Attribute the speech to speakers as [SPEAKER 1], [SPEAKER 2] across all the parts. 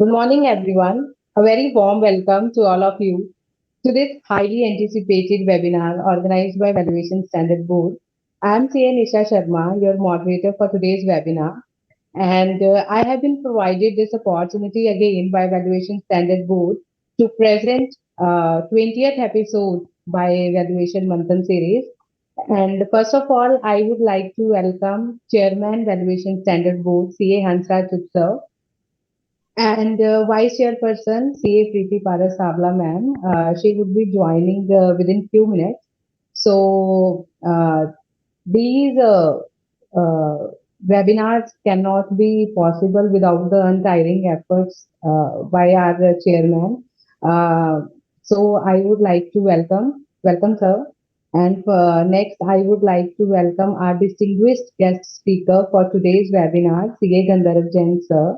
[SPEAKER 1] Good morning, everyone. A very warm welcome to all of you to this highly anticipated webinar organized by Valuation Standard Board. I am CA Nisha Sharma, your moderator for today's webinar, and I have been provided this opportunity again by Valuation Standard Board to present 20th episode by Valuation Manthan series. And first of all, I would like to welcome Chairman Valuation Standard Board, CA Hansraj Utsav, and Vice Chairperson, CA Preeti Parasabla ma'am, she would be joining within few minutes. So these webinars cannot be possible without the untiring efforts by our chairman. Uh, so I would like to welcome sir. And next, I would like to welcome our distinguished guest speaker for today's webinar, CA Gandharv Jain sir,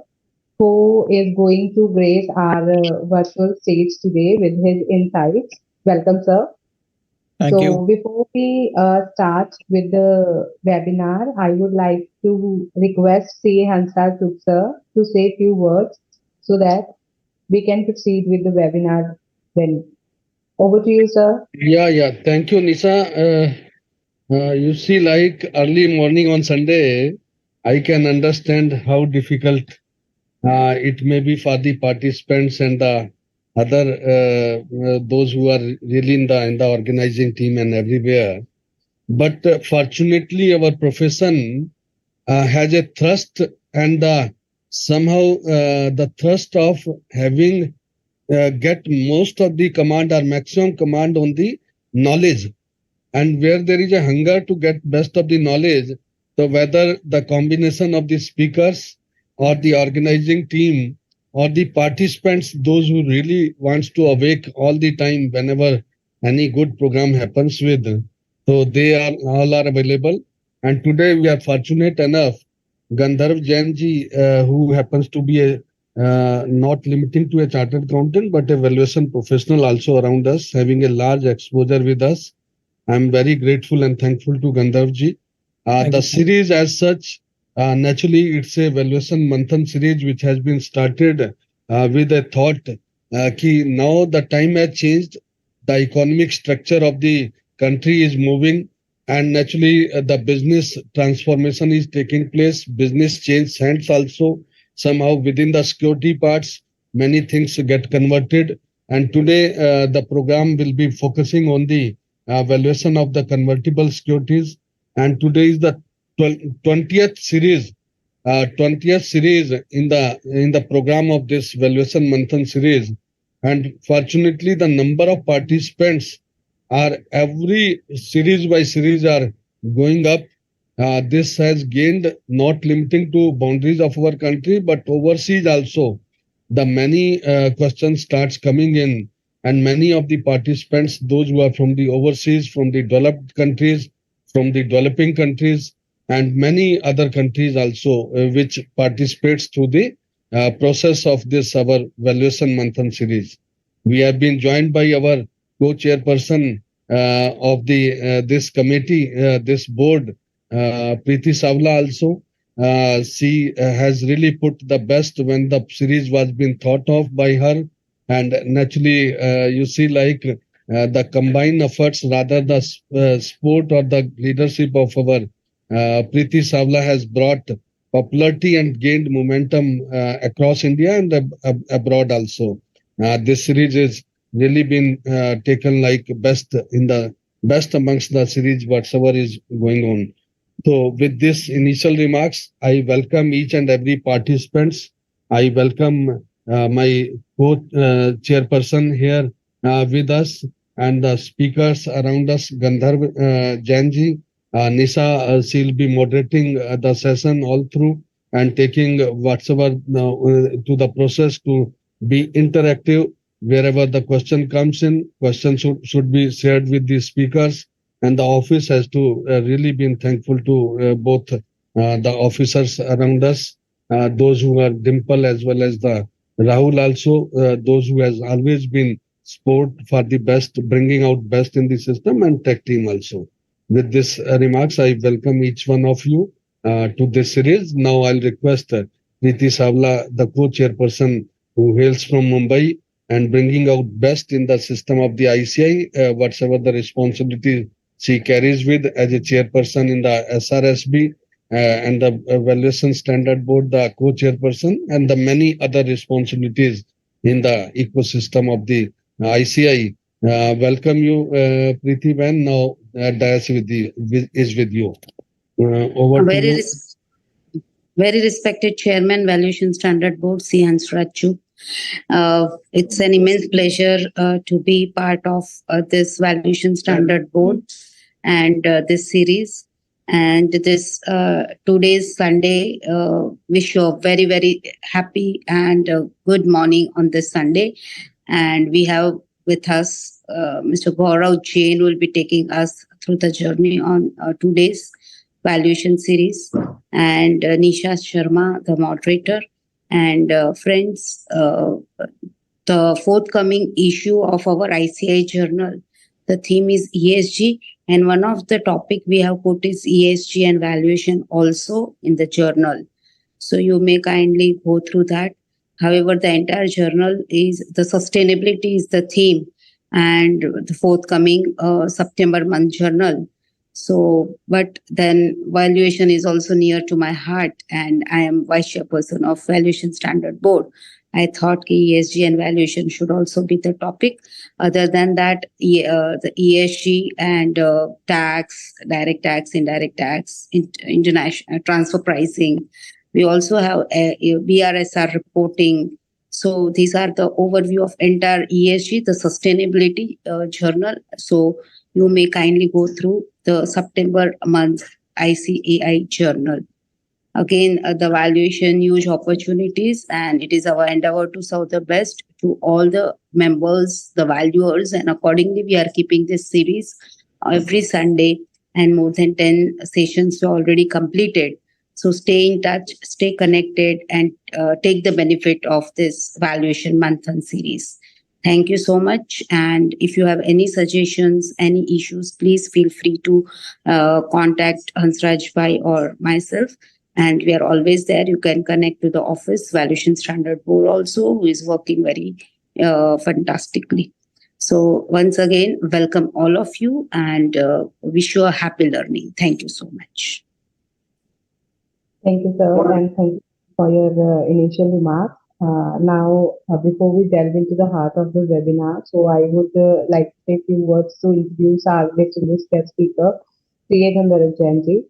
[SPEAKER 1] who is going to grace our virtual stage today with his insights. Welcome, sir.
[SPEAKER 2] Thank you.
[SPEAKER 1] So, before we start with the webinar, I would like to request C. Hansa Suk sir to say a few words so that we can proceed with the webinar. Then, over to you, sir.
[SPEAKER 3] Yeah. Thank you, Nisa. You see, like early morning on Sunday, I can understand how difficult it may be for the participants and the other those who are really in the organizing team and everywhere. But fortunately, our profession has a thrust and somehow the thrust of having get most of the command or maximum command on the knowledge, and where there is a hunger to get best of the knowledge. So whether the combination of the speakers or the organizing team or the participants, those who really wants to awake all the time whenever any good program happens with, so they are all are available. And today we are fortunate enough, Gandharv Jain ji, who happens to be a not limiting to a chartered accountant, but a valuation professional also around us, having a large exposure with us. I'm very grateful and thankful to Gandharvji. The series as such, naturally, it's a Valuation Manthan series which has been started with a thought ki now the time has changed, the economic structure of the country is moving, and naturally the business transformation is taking place, business change hands also, somehow within the security parts, many things get converted. And today the program will be focusing on the valuation of the convertible securities. And today is the 20th series, 20th series in the program of this Valuation Manthan series. And fortunately, the number of participants are every series by series are going up. This has gained not limiting to boundaries of our country, but overseas also. The many questions starts coming in, and many of the participants, those who are from the overseas, from the developed countries, from the developing countries, and many other countries also, which participates through the process of this our Valuation Manthan series. We have been joined by our co-chairperson of the this committee, this board, Preeti Savla also. She has really put the best when the series was being thought of by her, and naturally, you see, like the combined efforts, rather the sport or the leadership of our Preeti Savla has brought popularity and gained momentum across India and abroad also. This series is really been taken like best in the best amongst the series whatsoever is going on. So with this initial remarks, I welcome each and every participants. I welcome my co-chairperson here with us, and the speakers around us, Gandharv Jainji, Nisa, she'll be moderating the session all through and taking whatsoever to the process to be interactive. Wherever the question comes in, questions should be shared with the speakers, and the office has to really been thankful to both the officers around us, those who are Dimple as well as the Rahul also, those who has always been sport for the best, bringing out best in the system, and tech team also. With this remarks, I welcome each one of you to this series. Now I'll request Preeti Savla, the co-chairperson, who hails from Mumbai and bringing out best in the system of the ICI, whatever the responsibility she carries with as a chairperson in the SRSB and the Valuation Standard Board, the co-chairperson, and the many other responsibilities in the ecosystem of the ICI. Welcome you, Preeti Ben. Now, Dias is with you.
[SPEAKER 2] A
[SPEAKER 3] Over to you.
[SPEAKER 2] very respected Chairman, Valuation Standard Board, C. Hansraju. It's an immense pleasure to be part of this Valuation Standard Board and this series. And this today's Sunday, wish you a very, very happy and good morning on this Sunday. And we have with us Mr. Gaurav Jain will be taking us through the journey on today's valuation series, and Nisha Sharma, the moderator. And friends, the forthcoming issue of our ICI journal, the theme is ESG, and one of the topic we have put is ESG and valuation also in the journal. So you may kindly go through that. However, the entire journal is the sustainability is the theme, and the forthcoming September month journal. So, but then valuation is also near to my heart, and I am vice chairperson of Valuation Standard Board. I thought ESG and valuation should also be the topic. Other than that, the ESG and tax, direct tax, indirect tax, international transfer pricing. We also have a BRSR reporting. So these are the overview of entire ESG, the sustainability journal. So you may kindly go through the September month ICAI journal. Again, the valuation, huge opportunities, and it is our endeavor to serve the best to all the members, the valuers, and accordingly, we are keeping this series every Sunday, and more than 10 sessions are already completed. So stay in touch, stay connected, and take the benefit of this Valuation Manthan series. Thank you so much. And if you have any suggestions, any issues, please feel free to contact Hansraj Bhai or myself. And we are always there. You can connect to the office, Valuation Standard Board also, who is working very fantastically. So once again, welcome all of you, and wish you a happy learning. Thank you so much.
[SPEAKER 1] Thank you, sir, and thank you for your initial remarks. Now, before we delve into the heart of the webinar, so I would like to take a few words to introduce our distinguished guest speaker, CA Gandharv Jain ji.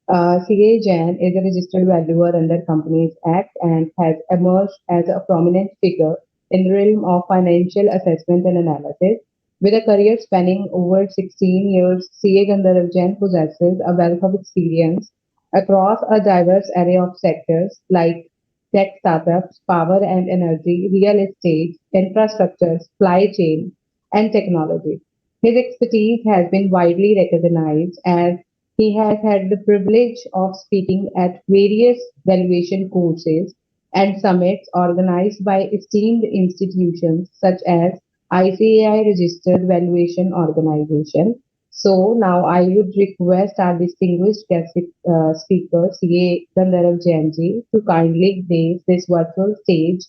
[SPEAKER 1] CA Jain is a registered valuer under Companies Act and has emerged as a prominent figure in the realm of financial assessment and analysis. With a career spanning over 16 years, CA Gandharv Jain possesses a wealth of experience across a diverse array of sectors like tech startups, power and energy, real estate, infrastructure, supply chain, and technology. His expertise has been widely recognized as he has had the privilege of speaking at various valuation courses and summits organized by esteemed institutions such as ICAI Registered Valuation Organization. So now I would request our distinguished guest speaker, CA Gandharv Jain ji, to kindly grace this virtual stage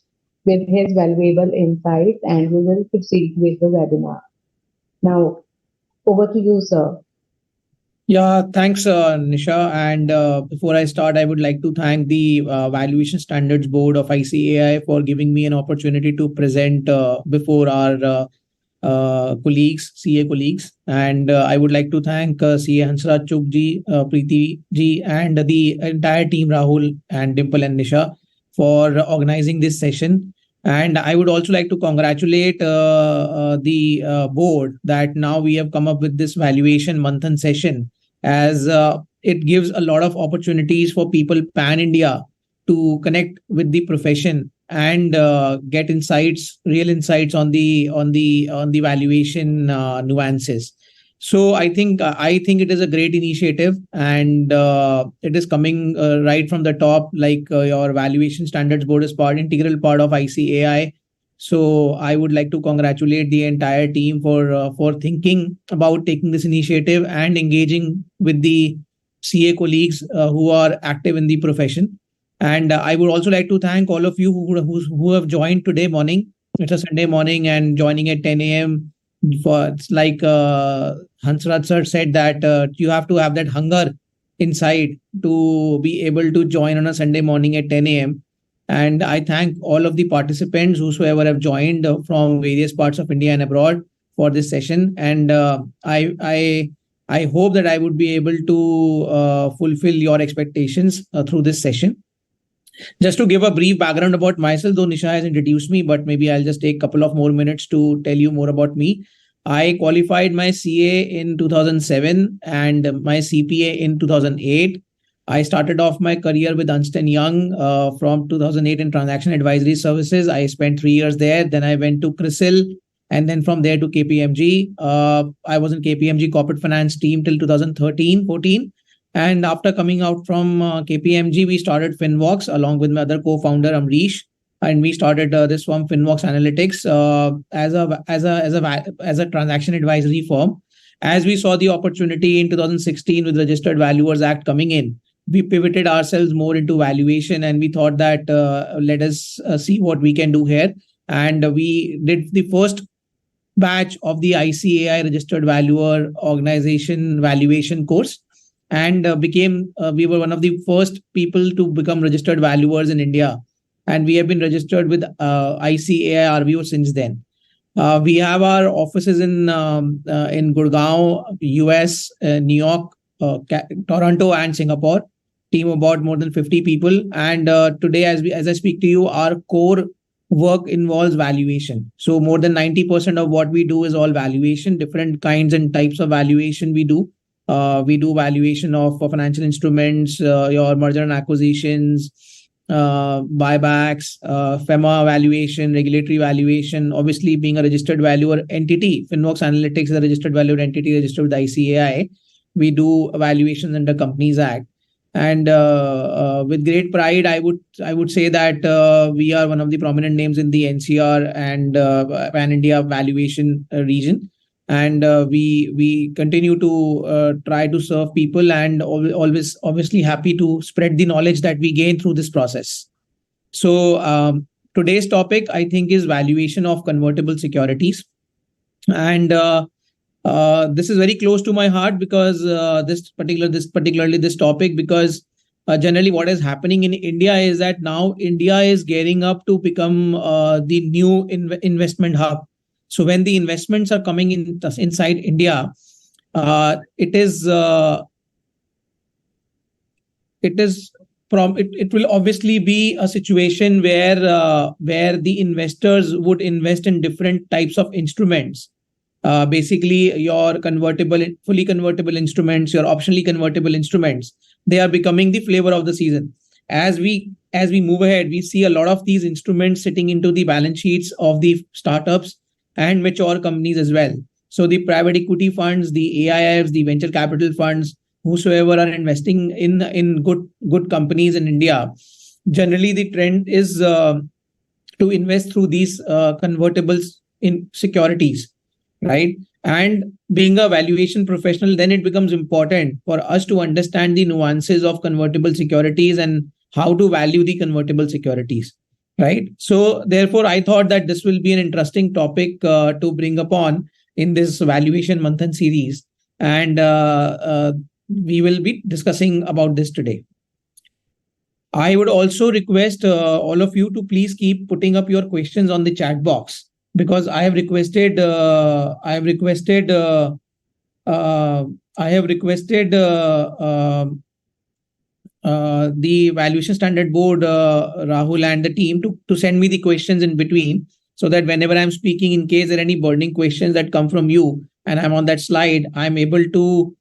[SPEAKER 1] with his valuable insights, and we will proceed with the webinar. Now, over to you, sir.
[SPEAKER 4] Yeah, thanks, Nisha. And before I start, I would like to thank the Valuation Standards Board of ICAI for giving me an opportunity to present before our colleagues, CA colleagues. And I would like to thank CA Hansraj ji, Preeti ji, and the entire team, Rahul and Dimple and Nisha, for organizing this session. And I would also like to congratulate the board that now we have come up with this Valuation Manthan session, as it gives a lot of opportunities for people pan India to connect with the profession and get insights, real insights on the valuation nuances. So I think it is a great initiative, and it is coming right from the top. Like your Valuation Standards Board is integral part of ICAI. So I would like to congratulate the entire team for thinking about taking this initiative and engaging with the CA colleagues who are active in the profession. And I would also like to thank all of you who have joined today morning. It's a Sunday morning and joining at 10 a.m. It's like Hansraj sir said that you have to have that hunger inside to be able to join on a Sunday morning at 10 a.m. And I thank all of the participants whosoever have joined from various parts of India and abroad for this session. And I hope that I would be able to fulfill your expectations through this session. Just to give a brief background about myself, though Nisha has introduced me, but maybe I'll just take a couple of more minutes to tell you more about me. I qualified my CA in 2007 and my CPA in 2008. I started off my career with Ernst & Young from 2008 in transaction advisory services. I spent 3 years there. Then I went to CRISIL, and then from there to KPMG. I was in KPMG corporate finance team till 2013-14. And after coming out from KPMG, we started Finvox along with my other co-founder Amrish, and we started this firm Finvox Analytics as a transaction advisory firm. As we saw the opportunity in 2016 with Registered Valuers Act coming in, we pivoted ourselves more into valuation, and we thought that let us see what we can do here. And we did the first batch of the ICAI Registered Valuer Organization Valuation course, and we were one of the first people to become registered valuers in India, and we have been registered with ICAI RVO since then. We have our offices in Gurgaon, US, New York, Toronto, and Singapore. Team about more than 50 people, and today, as I speak to you, our core work involves valuation. So more than 90% of what we do is all valuation, different kinds and types of valuation we do. We do valuation of financial instruments, your merger and acquisitions, buybacks, FEMA valuation, regulatory valuation. Obviously, being a registered valuer entity, Finvox Analytics is a registered valuer entity registered with ICAI. We do valuations under Companies Act. And with great pride, I would say that we are one of the prominent names in the NCR and Pan India valuation region. And we continue to try to serve people, and always obviously happy to spread the knowledge that we gain through this process. So today's topic, I think, is valuation of convertible securities. And this is very close to my heart because particularly this topic, because generally what is happening in India is that now India is gearing up to become the new investment hub. So when the investments are coming in inside India, it will obviously be a situation where the investors would invest in different types of instruments. Basically, your fully convertible instruments, your optionally convertible instruments, they are becoming the flavor of the season. As we move ahead, we see a lot of these instruments sitting into the balance sheets of the startups and mature companies as well. So the private equity funds, the AIFs, the venture capital funds, whosoever are investing in good companies in India, generally the trend is to invest through these convertibles in securities, right? And being a valuation professional, then it becomes important for us to understand the nuances of convertible securities and how to value the convertible securities. Right. So therefore, I thought that this will be an interesting topic to bring upon in this Valuation Manthan series. And we will be discussing about this today. I would also request all of you to please keep putting up your questions on the chat box, because I have requested the Valuation Standard Board, Rahul and the team to send me the questions in between, so that whenever I'm speaking, in case there are any burning questions that come from you and I'm on that slide, I'm able to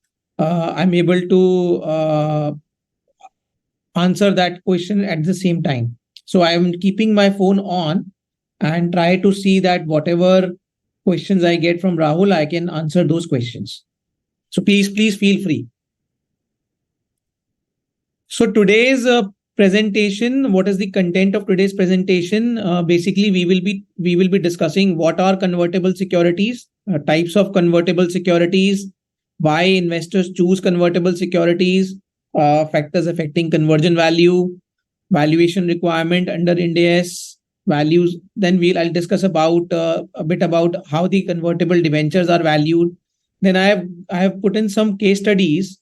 [SPEAKER 4] answer that question at the same time. So I'm keeping my phone on and try to see that whatever questions I get from Rahul, I can answer those questions. So please feel free. So today's presentation, what is the content of today's presentation? Basically, we will be discussing what are convertible securities, types of convertible securities, why investors choose convertible securities, factors affecting conversion value, valuation requirement under Ind AS values. Then I'll discuss about a bit about how the convertible debentures are valued. Then I have put in some case studies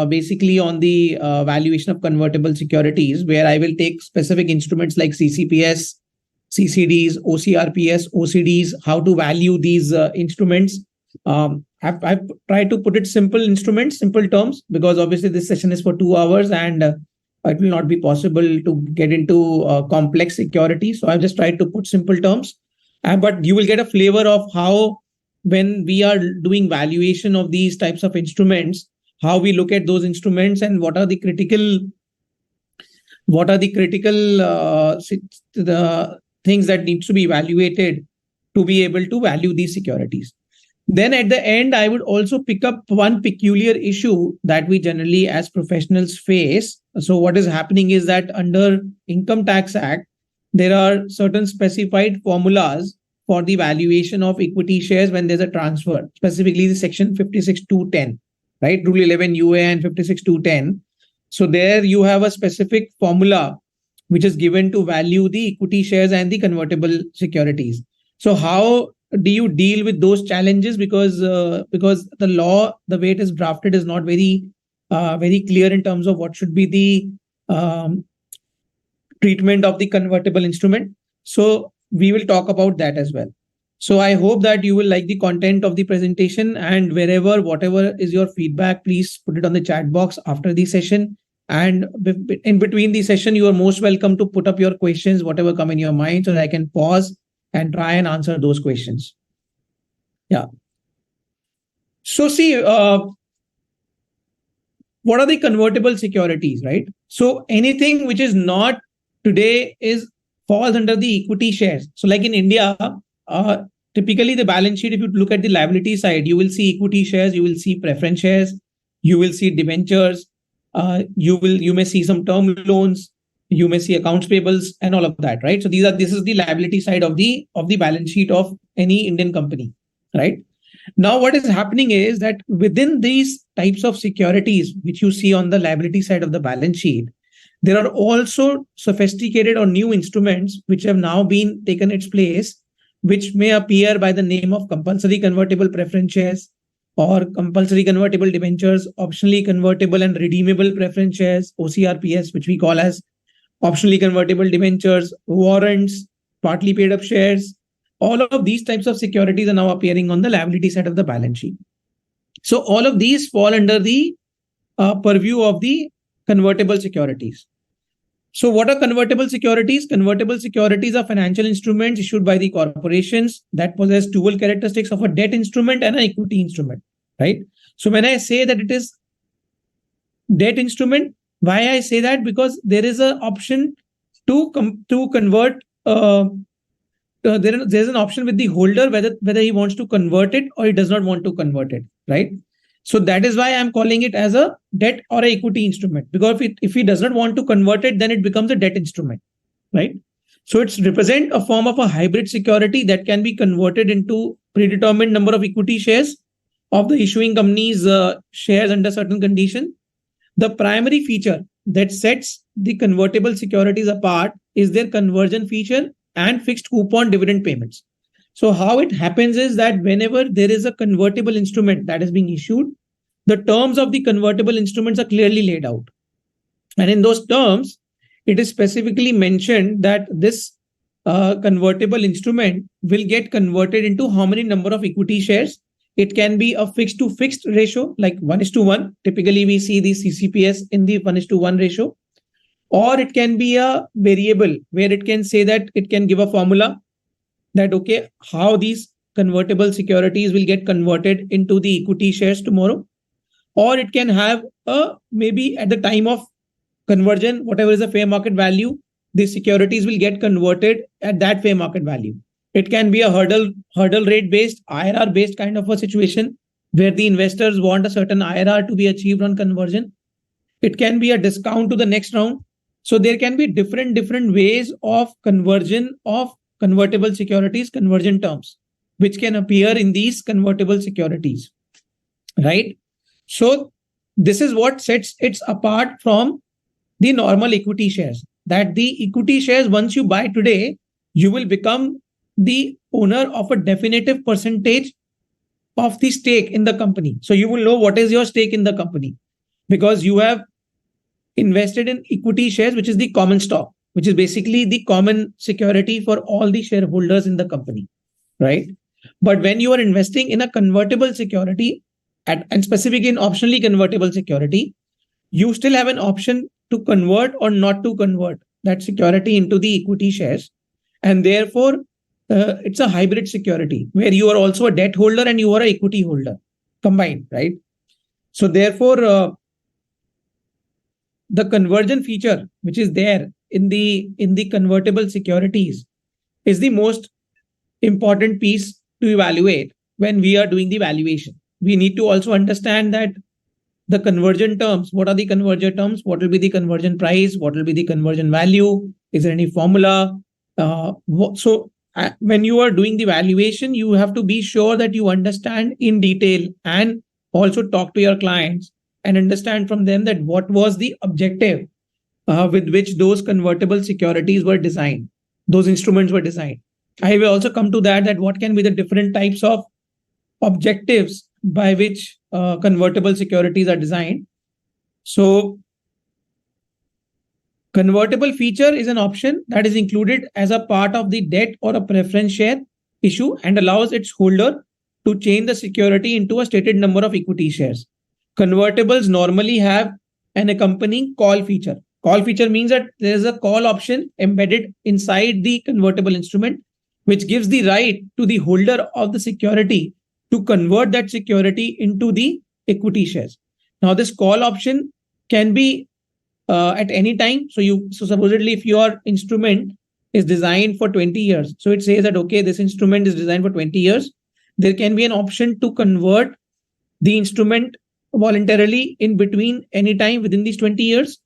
[SPEAKER 4] basically on the valuation of convertible securities, where I will take specific instruments like CCPS, CCDs, OCRPS, OCDs, how to value these instruments. I've tried to put it simple instruments, simple terms, because obviously this session is for 2 hours and it will not be possible to get into complex security. So I've just tried to put simple terms, but you will get a flavor of how, when we are doing valuation of these types of instruments, how we look at those instruments and what are the critical the things that needs to be evaluated to be able to value these securities. Then at the end, I would also pick up one peculiar issue that we generally as professionals face. So what is happening is that under Income Tax Act, there are certain specified formulas for the valuation of equity shares when there's a transfer, specifically the section 56.210, right? Rule 11 UA and 56.210. So there you have a specific formula which is given to value the equity shares and the convertible securities. So how do you deal with those challenges? Because the law, the way it is drafted, is not very clear in terms of what should be the treatment of the convertible instrument. So we will talk about that as well. So I hope that you will like the content of the presentation, and whatever is your feedback, please put it on the chat box after the session. And in between the session, you are most welcome to put up your questions, whatever come in your mind, so that I can pause and try and answer those questions. Yeah. So see, what are the convertible securities, right? So anything which is not today falls under the equity shares. So like in India, typically the balance sheet, if you look at the liability side, you will see equity shares, you will see preference shares, you will see debentures, you may see some term loans, you may see accounts payables and all of that, right? So this is the liability side of the balance sheet of any Indian company, right? Now what is happening is that within these types of securities which you see on the liability side of the balance sheet, there are also sophisticated or new instruments which have now been taken its place, which may appear by the name of compulsory convertible preference shares, or compulsory convertible debentures, optionally convertible and redeemable preference shares, OCRPS, which we call as optionally convertible debentures, warrants, partly paid up shares. All of these types of securities are now appearing on the liability side of the balance sheet. So all of these fall under the purview of the convertible securities. So what are convertible securities? Convertible securities are financial instruments issued by the corporations that possess dual characteristics of a debt instrument and an equity instrument, right? So when I say that it is debt instrument, why I say that? Because there is an option to convert. There's an option with the holder whether he wants to convert it or he does not want to convert it, right? So that is why I'm calling it as a debt or a equity instrument, because if he does not want to convert it, then it becomes a debt instrument, right? So it's represent a form of a hybrid security that can be converted into predetermined number of equity shares of the issuing company's shares under certain condition. The primary feature that sets the convertible securities apart is their conversion feature and fixed coupon dividend payments. So how it happens is that whenever there is a convertible instrument that is being issued, the terms of the convertible instruments are clearly laid out. And in those terms, it is specifically mentioned that this convertible instrument will get converted into how many number of equity shares. It can be a fixed to fixed ratio, like 1:1. Typically, we see the CCPS in the 1:1 ratio. Or it can be a variable where it can say that it can give a formula that, okay, how these convertible securities will get converted into the equity shares tomorrow. Or it can have maybe at the time of conversion, whatever is the fair market value, the securities will get converted at that fair market value. It can be a hurdle rate based, IRR based kind of a situation where the investors want a certain IRR to be achieved on conversion. It can be a discount to the next round. So there can be different ways of conversion of convertible securities, conversion terms, which can appear in these convertible securities, right? So this is what sets it apart from the normal equity shares. that the equity shares, once you buy today, you will become the owner of a definitive percentage of the stake in the company. So you will know what is your stake in the company because you have invested in equity shares, which is the common stock, which is basically the common security for all the shareholders in the company, right? But when you are investing in a convertible security, and specifically in optionally convertible security, you still have an option to convert or not to convert that security into the equity shares. And therefore, it's a hybrid security where you are also a debt holder and you are an equity holder combined, right? So therefore, the conversion feature, which is there in the convertible securities, is the most important piece to evaluate when we are doing the valuation. We need to also understand that the conversion terms, what are the conversion terms? What will be the conversion price? What will be the conversion value? Is there any formula? When you are doing the valuation, you have to be sure that you understand in detail and also talk to your clients and understand from them that what was the objective with which those convertible securities were designed, those instruments were designed. I will also come to that what can be the different types of objectives by which convertible securities are designed. So convertible feature is an option that is included as a part of the debt or a preference share issue and allows its holder to change the security into a stated number of equity shares. Convertibles normally have an accompanying call feature. Call feature means that there is a call option embedded inside the convertible instrument, which gives the right to the holder of the security to convert that security into the equity shares. Now, this call option can be at any time. So supposedly if your instrument is designed for 20 years, so it says that, okay, this instrument is designed for 20 years. There can be an option to convert the instrument voluntarily in between any time within these 20 years.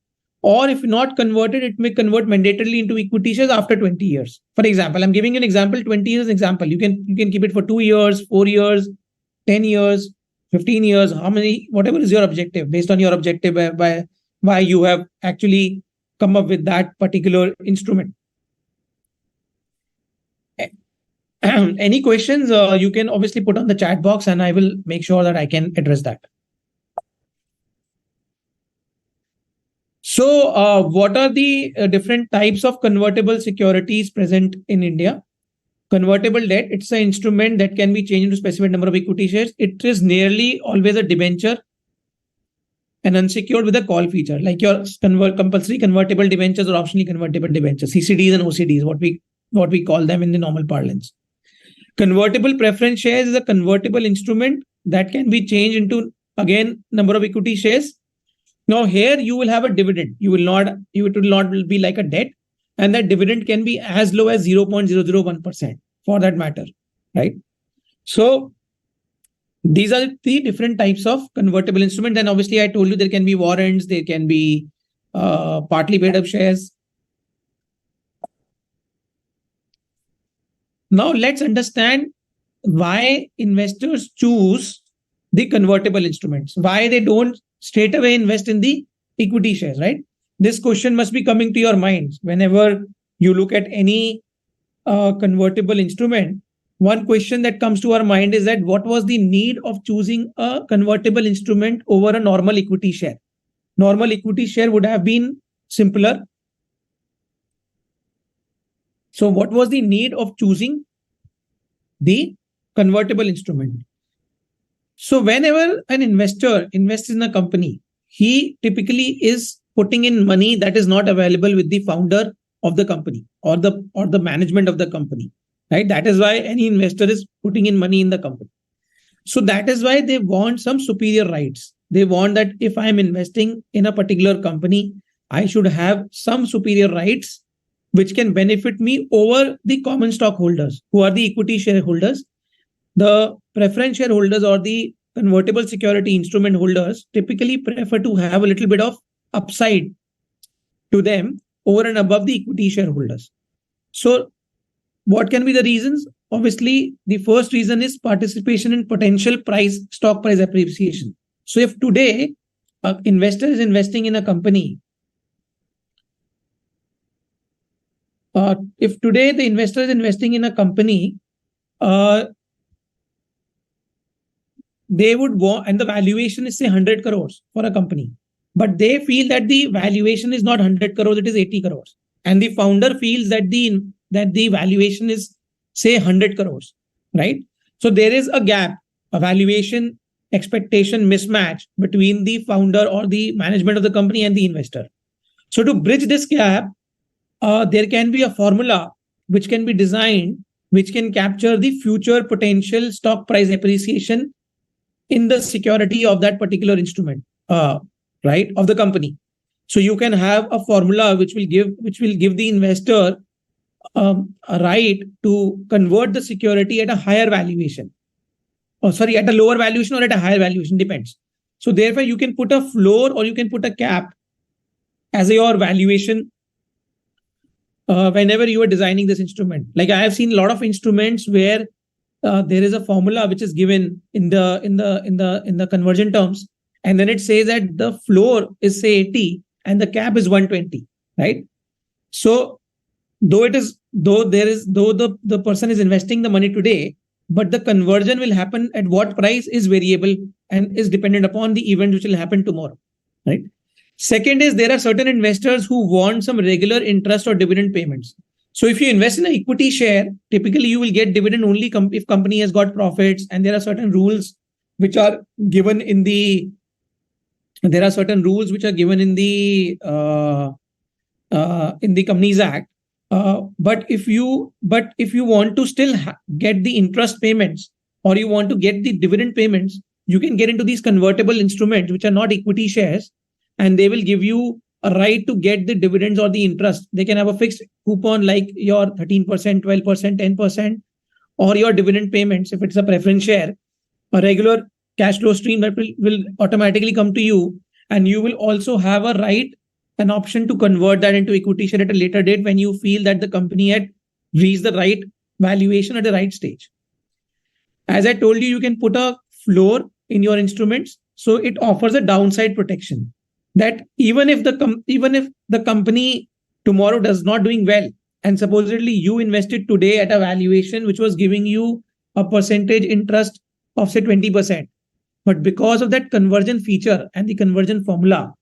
[SPEAKER 4] Or if not converted, it may convert mandatorily into equity shares after 20 years. For example, I'm giving you an example, 20 years example. You can keep it for 2 years, 4 years, 10 years, 15 years, whatever is your objective, based on your objective by why you have actually come up with that particular instrument. Any questions you can obviously put on the chat box and I will make sure that I can address that. So what are the different types of convertible securities present in India? Convertible debt, it's an instrument that can be changed into a specific number of equity shares. It is nearly always a debenture and unsecured with a call feature, like your compulsory convertible debentures or optionally convertible debentures, CCDs and OCDs, what we call them in the normal parlance. Convertible preference shares is a convertible instrument that can be changed into, again, number of equity shares. Now here you will have a dividend. It will not be like a debt, and that dividend can be as low as 0.001% for that matter, right? So these are the different types of convertible instruments. And obviously I told you there can be warrants, there can be partly paid up shares. Now let's understand why investors choose the convertible instruments, why they don't straight away invest in the equity shares, right? This question must be coming to your minds whenever you look at any convertible instrument. One question that comes to our mind is that what was the need of choosing a convertible instrument over a normal equity share? Normal equity share would have been simpler. So what was the need of choosing the convertible instrument? So whenever an investor invests in a company, he typically is putting in money that is not available with the founder of the company or the management of the company, right? That is why any investor is putting in money in the company. So that is why they want some superior rights. They want that if I'm investing in a particular company, I should have some superior rights which can benefit me over the common stockholders who are the equity shareholders. The preference shareholders or the convertible security instrument holders typically prefer to have a little bit of upside to them over and above the equity shareholders. So what can be the reasons? Obviously, the first reason is participation in potential stock price appreciation. So if today an investor is investing in a company if today the investor is investing in a company, they would want, and the valuation is say 100 crores for a company, but they feel that the valuation is not 100 crores, it is 80 crores. And the founder feels that the valuation is say 100 crores, right? So there is a gap, a valuation expectation mismatch between the founder or the management of the company and the investor. So to bridge this gap, there can be a formula which can be designed, which can capture the future potential stock price appreciation in the security of that particular instrument, right, of the company. So you can have a formula which will give the investor a right to convert the security at a higher valuation, or sorry, at a lower valuation or at a higher valuation, depends. So therefore, you can put a floor or you can put a cap as your valuation whenever you are designing this instrument. Like I have seen a lot of instruments where there is a formula which is given in the conversion terms, and then it says that the floor is say 80 and the cap is 120, right? So though the person is investing the money today, but the conversion will happen at what price is variable and is dependent upon the event which will happen tomorrow, right? Second is there are certain investors who want some regular interest or dividend payments. So if you invest in an equity share, typically you will get dividend only if company has got profits, and there are certain rules which are given in the Companies Act. But if you want to still get the interest payments, or you want to get the dividend payments, you can get into these convertible instruments which are not equity shares, and they will give you a right to get the dividends or the interest. They can have a fixed coupon like your 13%, 12%, 10%, or your dividend payments if it's a preference share, a regular cash flow stream that will automatically come to you, and you will also have a right, an option to convert that into equity share at a later date when you feel that the company had reached the right valuation at the right stage. As I told you, you can put a floor in your instruments, so it offers a downside protection, that even if the company tomorrow does not doing well, and supposedly you invested today at a valuation which was giving you a percentage interest of say 20%, but because of that conversion feature and the conversion formula,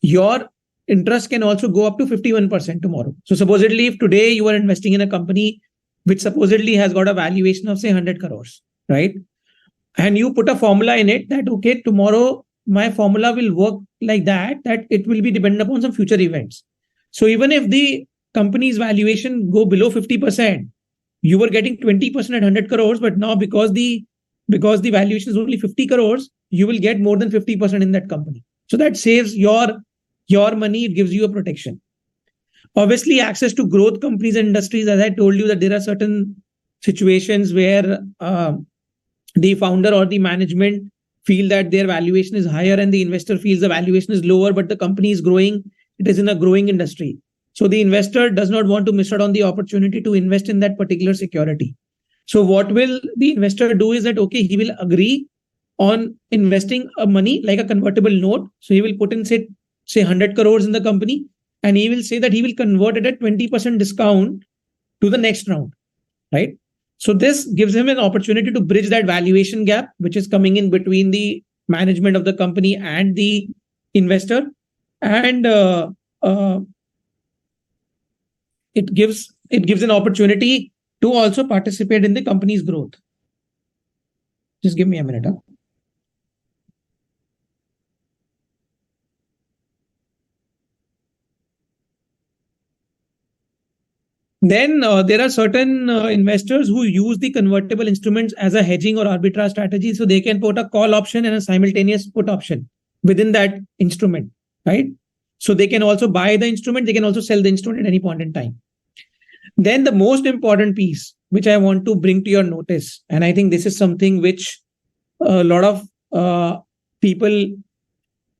[SPEAKER 4] your interest can also go up to 51% tomorrow. So supposedly if today you are investing in a company which supposedly has got a valuation of say 100 crores, right? And you put a formula in it that, okay, tomorrow my formula will work like that it will be dependent upon some future events. So even if the company's valuation go below 50%, you were getting 20% at 100 crores, but now because the valuation is only 50 crores, you will get more than 50% in that company. So that saves your money, it gives you a protection. Obviously, access to growth companies and industries, as I told you, that there are certain situations where the founder or the management feel that their valuation is higher and the investor feels the valuation is lower, but the company is growing, it is in a growing industry. So the investor does not want to miss out on the opportunity to invest in that particular security. So what will the investor do is that, okay, he will agree on investing a money like a convertible note. So he will put in say 100 crores in the company, and he will say that he will convert it at 20% discount to the next round, right? So this gives him an opportunity to bridge that valuation gap, which is coming in between the management of the company and the investor. And it gives an opportunity to also participate in the company's growth. Just give me a minute. Then there are certain investors who use the convertible instruments as a hedging or arbitrage strategy. So they can put a call option and a simultaneous put option within that instrument, right? So they can also buy the instrument, they can also sell the instrument at any point in time. Then the most important piece, which I want to bring to your notice, and I think this is something which a lot of people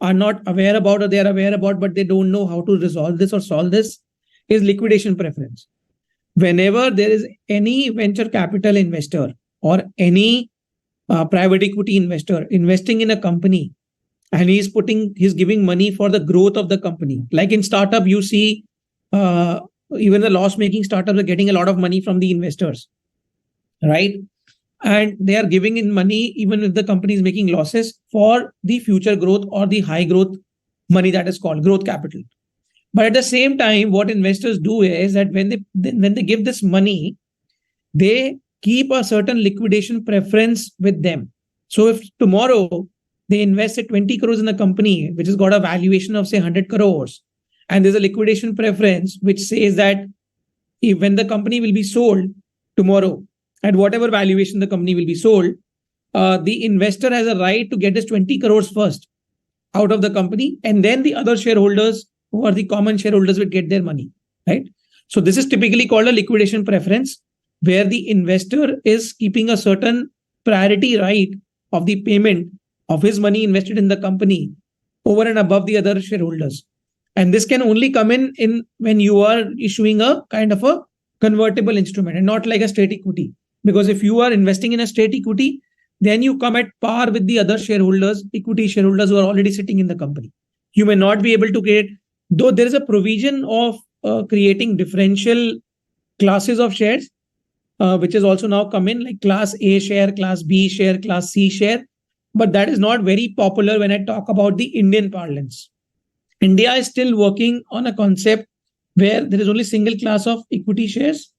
[SPEAKER 4] are not aware about, or they are aware about, but they don't know how to resolve this or solve this, is liquidation preference. Whenever there is any venture capital investor or any private equity investor investing in a company, and he's giving money for the growth of the company. Like in startup, you see even the loss-making startups are getting a lot of money from the investors, right? And they are giving in money even if the company is making losses for the future growth or the high growth money, that is called growth capital. But at the same time, what investors do is that when they give this money, they keep a certain liquidation preference with them. So if tomorrow they invested 20 crores in a company which has got a valuation of say 100 crores, and there's a liquidation preference which says that if when the company will be sold tomorrow at whatever valuation the company will be sold, the investor has a right to get this 20 crores first out of the company, and then the other shareholders who are the common shareholders will get their money, right? So this is typically called a liquidation preference, where the investor is keeping a certain priority right of the payment of his money invested in the company over and above the other shareholders. And this can only come in when you are issuing a kind of a convertible instrument and not like a straight equity. Because if you are investing in a straight equity, then you come at par with the other shareholders, equity shareholders who are already sitting in the company. You may not be able to create, though there is a provision of creating differential classes of shares, which has also now come in, like class A share, class B share, class C share. But that is not very popular when I talk about the Indian parlance. India is still working on a concept where there is only single class of equity shares.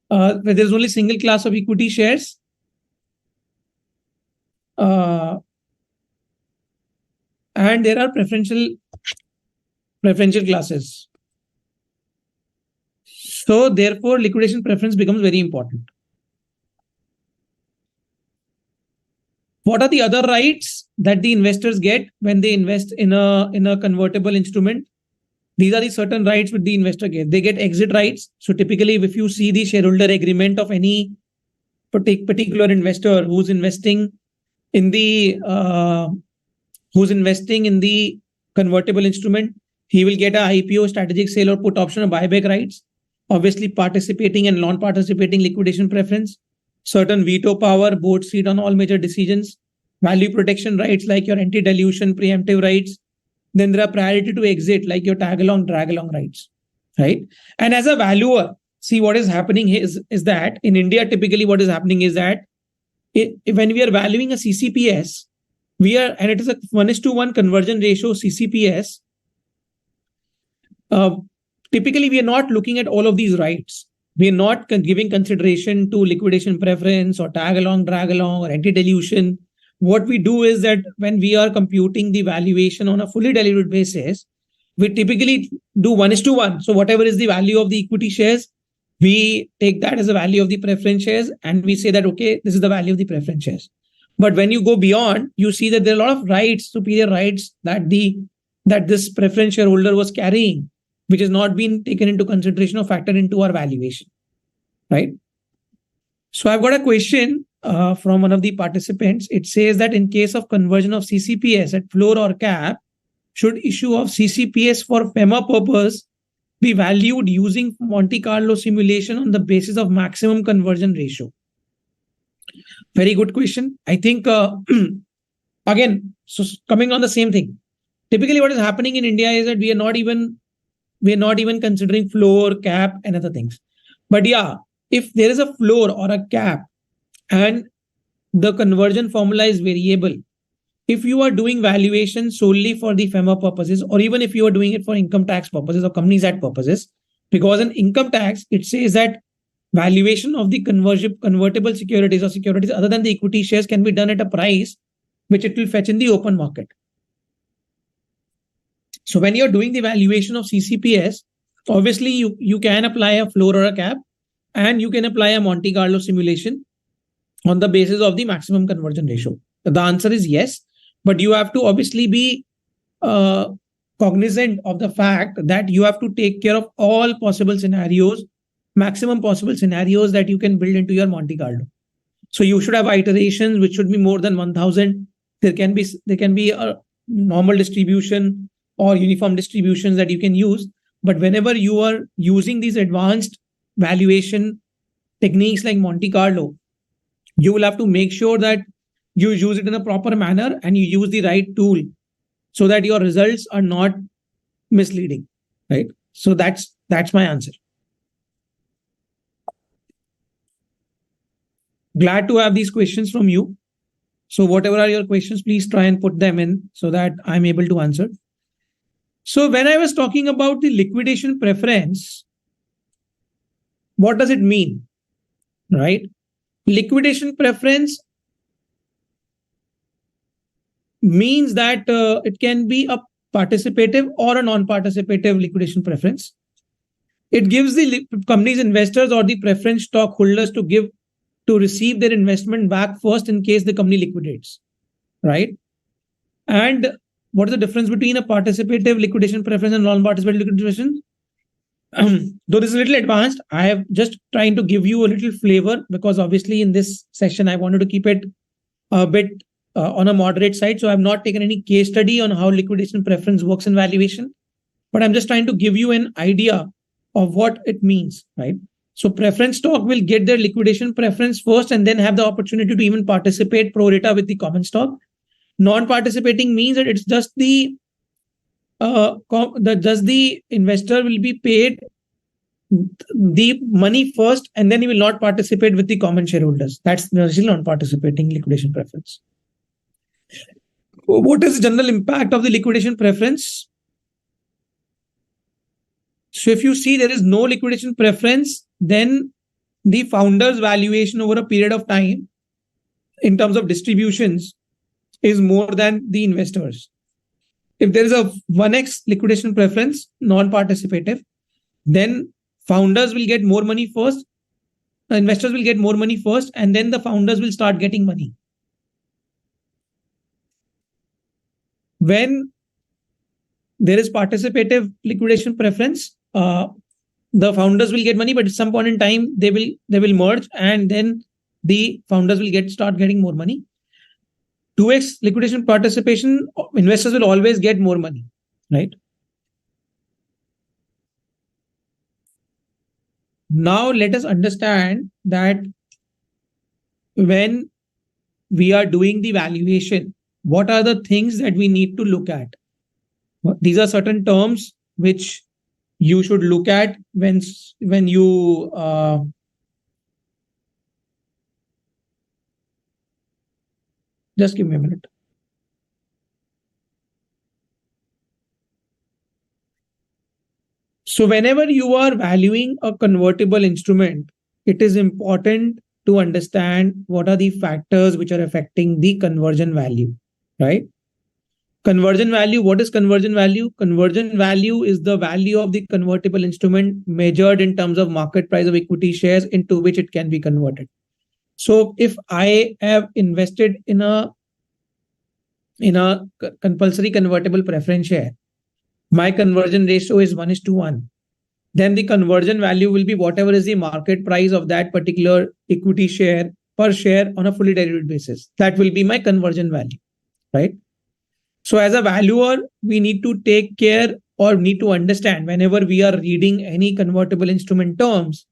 [SPEAKER 4] Where there is only single class of equity shares. And there are preferential classes. So therefore, liquidation preference becomes very important. What are the other rights that the investors get when they invest in a convertible instrument? These are the certain rights which the investor gets. They get exit rights. So typically, if you see the shareholder agreement of any particular investor who's investing in the convertible instrument, he will get a IPO, strategic sale or put option or buyback rights. Obviously, participating and non-participating liquidation preference, certain veto power, board seat on all major decisions, value protection rights like your anti-dilution, preemptive rights. Then there are priority to exit like your tag-along, drag-along rights, right? And as a valuer, see what is happening is that in India, typically what is happening is that when we are valuing a CCPS, and it is a 1:1 conversion ratio CCPS, typically we are not looking at all of these rights. We are not giving consideration to liquidation preference or tag-along, drag-along or anti-dilution. What we do is that when we are computing the valuation on a fully diluted basis, we typically do 1:1. So whatever is the value of the equity shares, we take that as a value of the preference shares and we say that, okay, this is the value of the preference shares. But when you go beyond, you see that there are a lot of rights, superior rights that this preference shareholder was carrying, which has not been taken into consideration or factored into our valuation, right? So I've got a question from one of the participants. It says that in case of conversion of CCPS at floor or cap, should issue of CCPS for FEMA purpose be valued using Monte Carlo simulation on the basis of maximum conversion ratio? Very good question. I think, again, so coming on the same thing. Typically what is happening in India is that we are not even considering floor, cap and other things. But yeah, if there is a floor or a cap and the conversion formula is variable, if you are doing valuation solely for the FEMA purposes, or even if you are doing it for income tax purposes or Companies Act purposes, because in income tax, it says that valuation of the convertible securities or securities other than the equity shares can be done at a price which it will fetch in the open market. So when you're doing the valuation of CCPS, obviously you can apply a floor or a cap, and you can apply a Monte Carlo simulation on the basis of the maximum conversion ratio. The answer is yes, but you have to obviously be cognizant of the fact that you have to take care of all possible scenarios, maximum possible scenarios that you can build into your Monte Carlo. So you should have iterations which should be more than 1000. There can be a normal distribution or uniform distributions that you can use. But whenever you are using these advanced valuation techniques like Monte Carlo, you will have to make sure that you use it in a proper manner and you use the right tool so that your results are not misleading, right? So that's my answer. Glad to have these questions from you. So whatever are your questions, please try and put them in so that I'm able to answer. So when I was talking about the liquidation preference, what does it mean, right? Liquidation preference means that it can be a participative or a non-participative liquidation preference. It gives the company's investors or the preference stockholders to receive their investment back first in case the company liquidates, right? And what is the difference between a participative liquidation preference and non-participative liquidation? Though this is a little advanced, I have just trying to give you a little flavor because obviously in this session I wanted to keep it a bit on a moderate side. So I've not taken any case study on how liquidation preference works in valuation, but I'm just trying to give you an idea of what it means, right? So preference stock will get their liquidation preference first and then have the opportunity to even participate pro rata with the common stock. Non-participating means that it's just the investor will be paid the money first and then he will not participate with the common shareholders. That's the non-participating liquidation preference. What is the general impact of the liquidation preference? So if you see there is no liquidation preference, then the founder's valuation over a period of time in terms of distributions is more than the investors. If there is a 1x liquidation preference, non-participative, then founders will get more money first, investors will get more money first, and then the founders will start getting money. When there is participative liquidation preference, the founders will get money, but at some point in time they will merge, and then the founders will start getting more money. 2x liquidation participation, investors will always get more money, right? Now let us understand that when we are doing the valuation, what are the things that we need to look at? These are certain terms which you should look at when you just give me a minute. So whenever you are valuing a convertible instrument, it is important to understand what are the factors which are affecting the conversion value, right? Conversion value, what is conversion value? Conversion value is the value of the convertible instrument measured in terms of market price of equity shares into which it can be converted. So if I have invested in a compulsory convertible preference share, my conversion ratio is 1:1. Then the conversion value will be whatever is the market price of that particular equity share per share on a fully diluted basis. That will be my conversion value, right? So as a valuer, we need to take care or need to understand whenever we are reading any convertible instrument terms,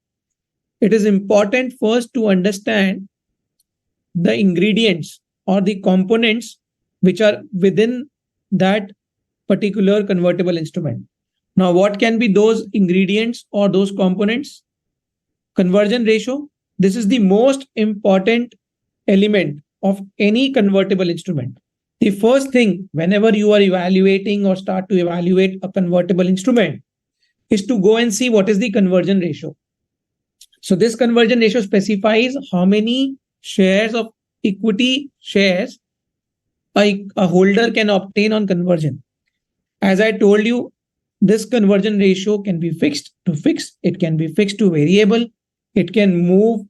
[SPEAKER 4] it is important first to understand the ingredients or the components which are within that particular convertible instrument. Now, what can be those ingredients or those components? Conversion ratio. This is the most important element of any convertible instrument. The first thing, whenever you are evaluating or start to evaluate a convertible instrument, is to go and see what is the conversion ratio. So this conversion ratio specifies how many shares of equity shares a holder can obtain on conversion. As I told you, this conversion ratio can be fixed to fixed, it can be fixed to variable, it can move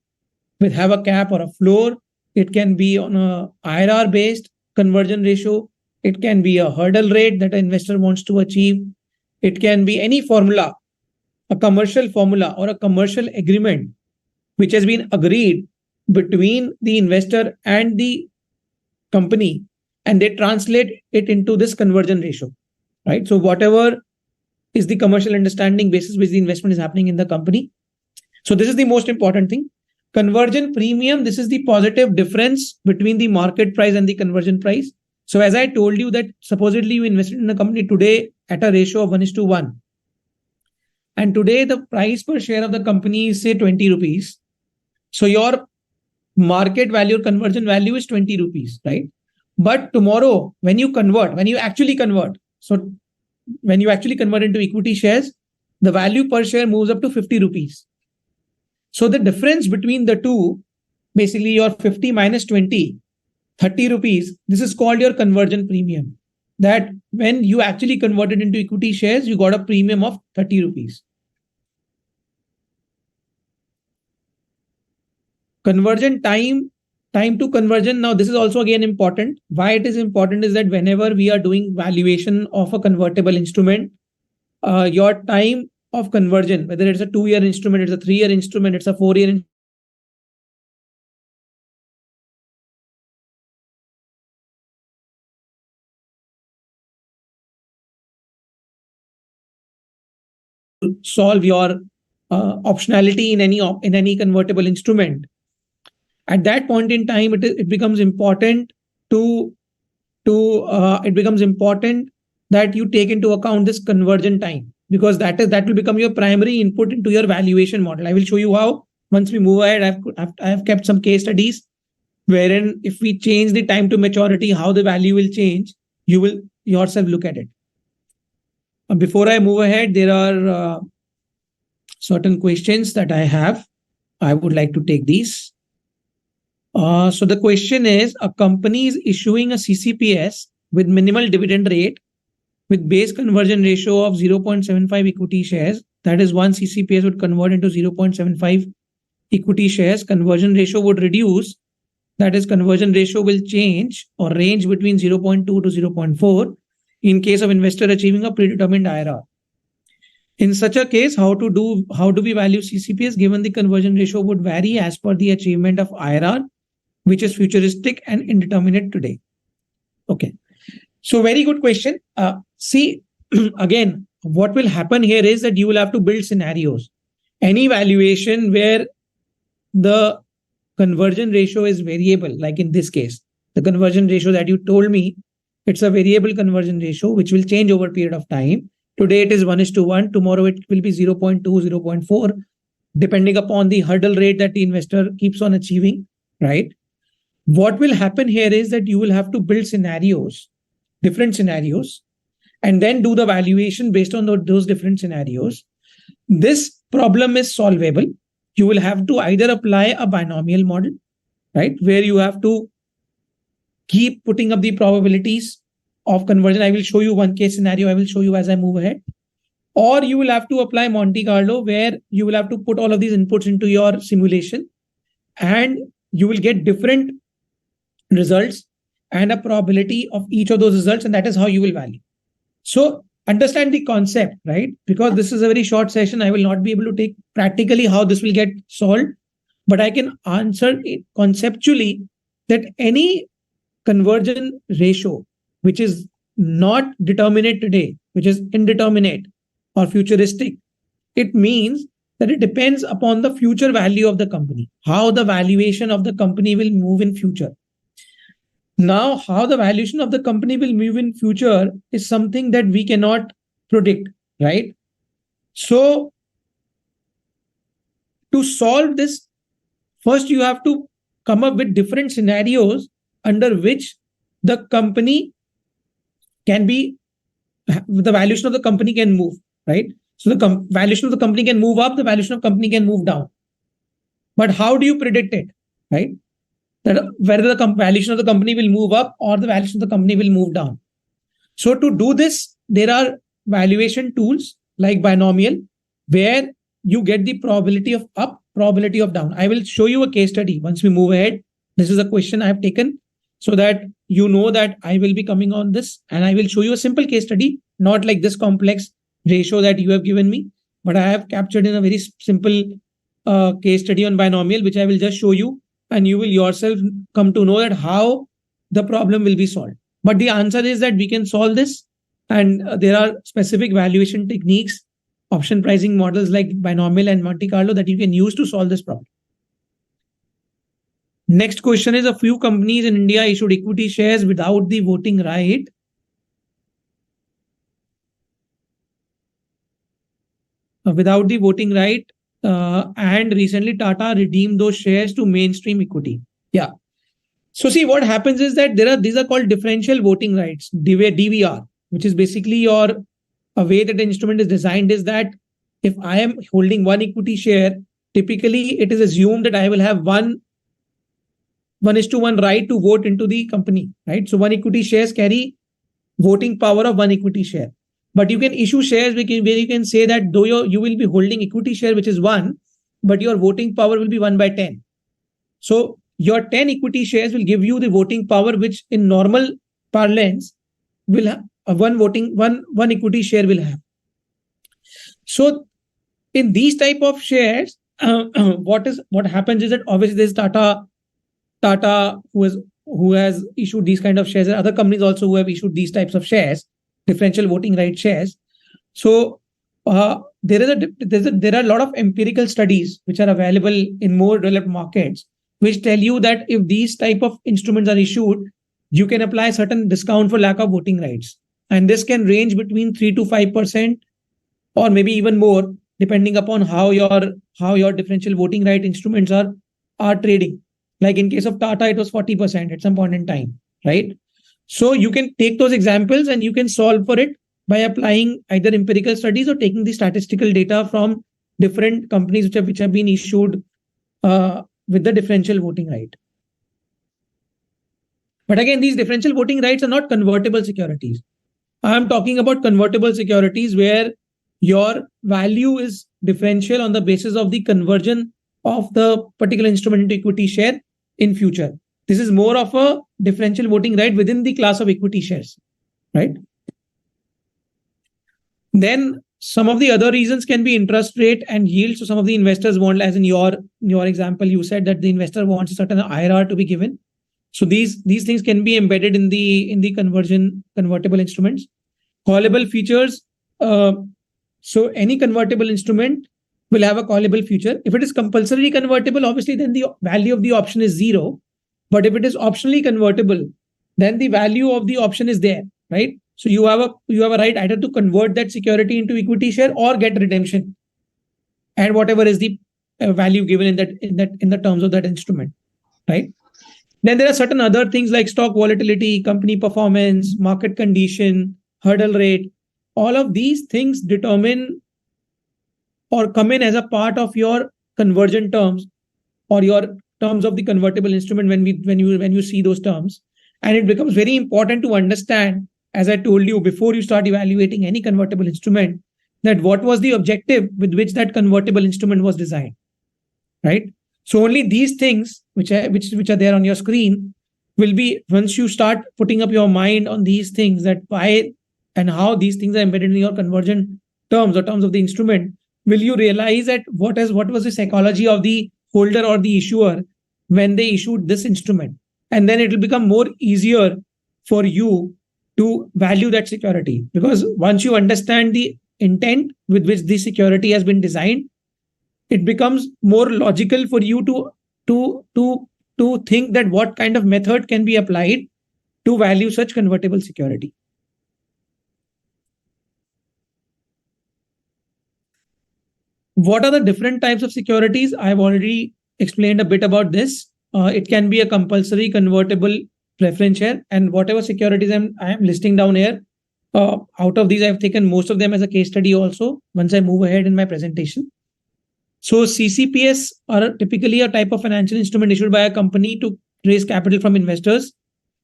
[SPEAKER 4] with have a cap or a floor, it can be on a IRR based conversion ratio, it can be a hurdle rate that an investor wants to achieve, it can be any formula, a commercial formula or a commercial agreement which has been agreed between the investor and the company, and they translate it into this conversion ratio, right? So whatever is the commercial understanding basis which the investment is happening in the company. So this is the most important thing. Conversion premium, this is the positive difference between the market price and the conversion price. So as I told you that supposedly you invested in a company today at a ratio of 1:1. and today the price per share of the company is say 20 rupees. So your market value or conversion value is 20 rupees, right? But tomorrow, when you actually convert into equity shares, the value per share moves up to 50 rupees. So the difference between the two, basically your 50 minus 20, 30 rupees, this is called your conversion premium. That when you actually converted into equity shares, you got a premium of 30 rupees. Conversion time to conversion. Now, this is also again important. Why it is important is that whenever we are doing valuation of a convertible instrument, your time of conversion, whether it's a 2-year instrument, it's a 3-year instrument, it's a 4-year solve your optionality in any convertible instrument. At that point in time, it becomes important that you take into account this conversion time, because that will become your primary input into your valuation model. I will show you how once we move ahead. I have kept some case studies wherein if we change the time to maturity, how the value will change. You will yourself look at it. Before I move ahead, there are certain questions that I have. I would like to take these. So the question is, a company is issuing a CCPS with minimal dividend rate with base conversion ratio of 0.75 equity shares. That is, one CCPS would convert into 0.75 equity shares. Conversion ratio would reduce. That is, conversion ratio will change or range between 0.2 to 0.4 in case of investor achieving a predetermined IRR. In such a case, how do we value CCPS given the conversion ratio would vary as per the achievement of IRR, which is futuristic and indeterminate today? Okay. So very good question. See, again, what will happen here is that you will have to build scenarios. Any valuation where the conversion ratio is variable, like in this case, the conversion ratio that you told me, it's a variable conversion ratio, which will change over a period of time. Today it is 1:1. Tomorrow it will be 0.2, 0.4, depending upon the hurdle rate that the investor keeps on achieving, right? What will happen here is that you will have to build scenarios, different scenarios, and then do the valuation based on those different scenarios. This problem is solvable. You will have to either apply a binomial model, right, where you have to keep putting up the probabilities of conversion. I will show you one case scenario. I will show you as I move ahead. Or you will have to apply Monte Carlo, where you will have to put all of these inputs into your simulation and you will get different results and a probability of each of those results, and that is how you will value. So understand the concept, right? Because this is a very short session, I will not be able to take practically how this will get solved, but I can answer it conceptually that any conversion ratio which is not determinate today, which is indeterminate or futuristic, it means that it depends upon the future value of the company, how the valuation of the company will move in future. Now, how the valuation of the company will move in future is something that we cannot predict, right? So to solve this, first you have to come up with different scenarios under which the company can be, the valuation of the company can move, right? So the valuation of the company can move up, the valuation of the company can move down. But how do you predict it, right? That whether the valuation of the company will move up or the valuation of the company will move down. So to do this, there are valuation tools like binomial, where you get the probability of up, probability of down. I will show you a case study once we move ahead. This is a question I have taken so that you know that I will be coming on this, and I will show you a simple case study, not like this complex ratio that you have given me, but I have captured in a very simple case study on binomial, which I will just show you, and you will yourself come to know that how the problem will be solved. But the answer is that we can solve this, and there are specific valuation techniques, option pricing models like binomial and Monte Carlo that you can use to solve this problem. Next question is, a few companies in India issued equity shares without the voting right. without the voting right, and recently Tata redeemed those shares to mainstream equity. Yeah. So see, what happens is that these are called differential voting rights, DVR, which is basically your a way that the instrument is designed is that if I am holding one equity share, typically it is assumed that I will have one 1:1 right to vote into the company, right? So one equity shares carry voting power of one equity share. But you can issue shares where you can say that though you will be holding equity share, which is one, but your voting power will be 1/10. So your 10 equity shares will give you the voting power, which in normal parlance will have one equity share will have. So in these type of shares, what happens is that obviously there's Tata who has issued these kind of shares, and other companies also who have issued these types of shares, differential voting right shares. So there are a lot of empirical studies which are available in more developed markets, which tell you that if these type of instruments are issued, you can apply certain discount for lack of voting rights, and this can range between 3 to 5%, or maybe even more, depending upon how your differential voting right instruments are trading. Like in case of Tata, it was 40% at some point in time, right? So you can take those examples and you can solve for it by applying either empirical studies or taking the statistical data from different companies which have been issued with the differential voting right. But again, these differential voting rights are not convertible securities. I'm talking about convertible securities where your value is differential on the basis of the conversion of the particular instrument into equity share in future. This is more of a differential voting right within the class of equity shares, right? Then some of the other reasons can be interest rate and yield. So some of the investors want, as in your example, you said that the investor wants a certain IRR to be given. So these things can be embedded in the convertible instruments. Callable features. So any convertible instrument will have a callable feature. If it is compulsorily convertible, obviously then the value of the option is 0. But if it is optionally convertible, then the value of the option is there, right? So you have a right either to convert that security into equity share or get redemption, and whatever is the value given in the terms of that instrument, right? Then there are certain other things like stock volatility, company performance, market condition, hurdle rate. All of these things determine or come in as a part of your conversion terms or your terms of the convertible instrument when you see those terms. And it becomes very important to understand, as I told you before you start evaluating any convertible instrument, that what was the objective with which that convertible instrument was designed, right? So only these things which are there on your screen will be, once you start putting up your mind on these things, that why and how these things are embedded in your conversion terms or terms of the instrument, will you realize that what was the psychology of the holder or the issuer when they issued this instrument. And then it will become more easier for you to value that security, because once you understand the intent with which the security has been designed, it becomes more logical for you to think that what kind of method can be applied to value such convertible security. What are the different types of securities? I've already explained a bit about this. It can be a compulsory convertible preference share, and whatever securities I am listing down here, out of these I've taken most of them as a case study also once I move ahead in my presentation. So CCPS are typically a type of financial instrument issued by a company to raise capital from investors.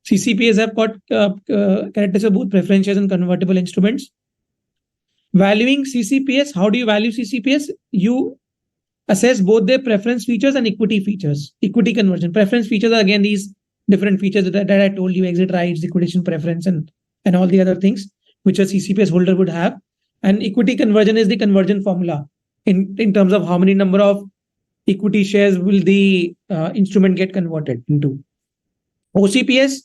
[SPEAKER 4] CCPS have got characteristics of both preference shares and convertible instruments. Valuing CCPS, how do you value CCPS? You assess both their preference features and equity features. Equity conversion. Preference features are again these different features that I told you, exit rights, liquidation preference, and all the other things which a CCPS holder would have. And equity conversion is the conversion formula in terms of how many number of equity shares will the instrument get converted into. OCPS,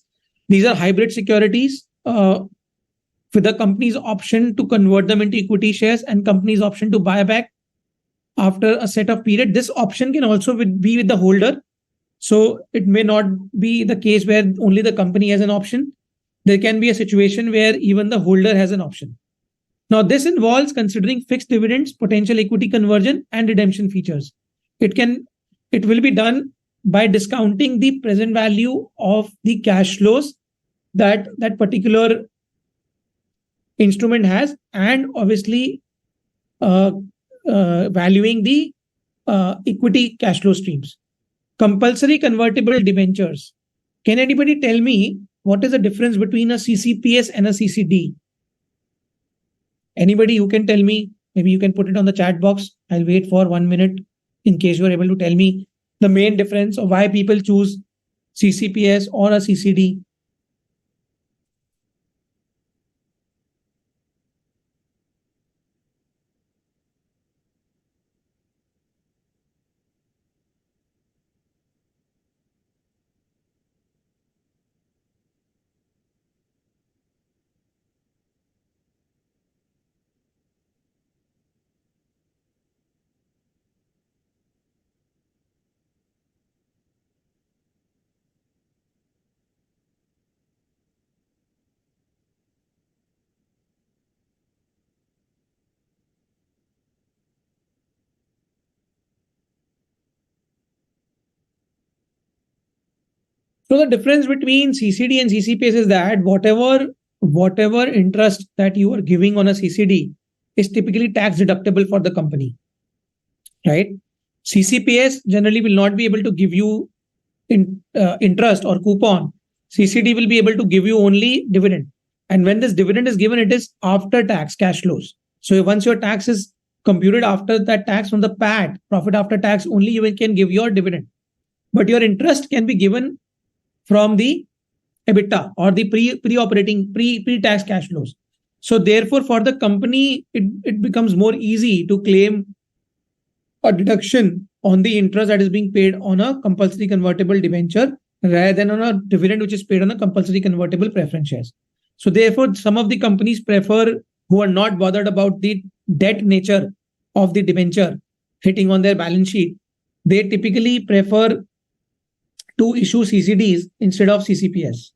[SPEAKER 4] these are hybrid securities with the company's option to convert them into equity shares and company's option to buy back after a set of period. This option can also be with the holder. So it may not be the case where only the company has an option. There can be a situation where even the holder has an option. Now, this involves considering fixed dividends, potential equity conversion, and redemption features. It will be done by discounting the present value of the cash flows that that particular instrument has, and obviously valuing the equity cash flow streams. Compulsory convertible debentures. Can anybody tell me what is the difference between a CCPS and a CCD? Anybody who can tell me? Maybe you can put it on the chat box. I'll wait for 1 minute in case you are able to tell me the main difference of why people choose CCPS or a CCD. So the difference between CCD and CCPS is that whatever interest that you are giving on a CCD is typically tax deductible for the company, right? CCPS generally will not be able to give you interest or coupon. CCD will be able to give you only dividend. And when this dividend is given, it is after tax cash flows. So once your tax is computed after that tax from the PAT, profit after tax, only you can give your dividend. But your interest can be given from the EBITDA or the pre-operating, pre-tax cash flows. So therefore, for the company, it becomes more easy to claim a deduction on the interest that is being paid on a compulsory convertible debenture rather than on a dividend which is paid on a compulsory convertible preference shares. So therefore, some of the companies prefer, who are not bothered about the debt nature of the debenture hitting on their balance sheet, they typically prefer to issue CCDs instead of CCPS.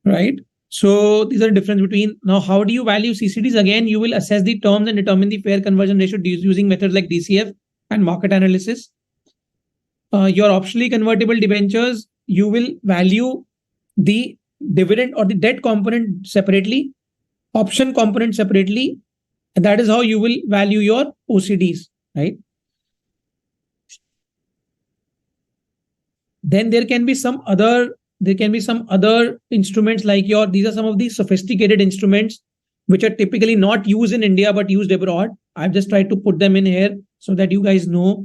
[SPEAKER 4] Right? So these are the difference between. Now, how do you value CCDs? Again, you will assess the terms and determine the fair conversion ratio using methods like DCF and market analysis. Your optionally convertible debentures, you will value the dividend or the debt component separately, option component separately, and that is how you will value your OCDs, right? Then there can be some other instruments like these are some of the sophisticated instruments which are typically not used in India but used abroad. I've just tried to put them in here so that you guys know.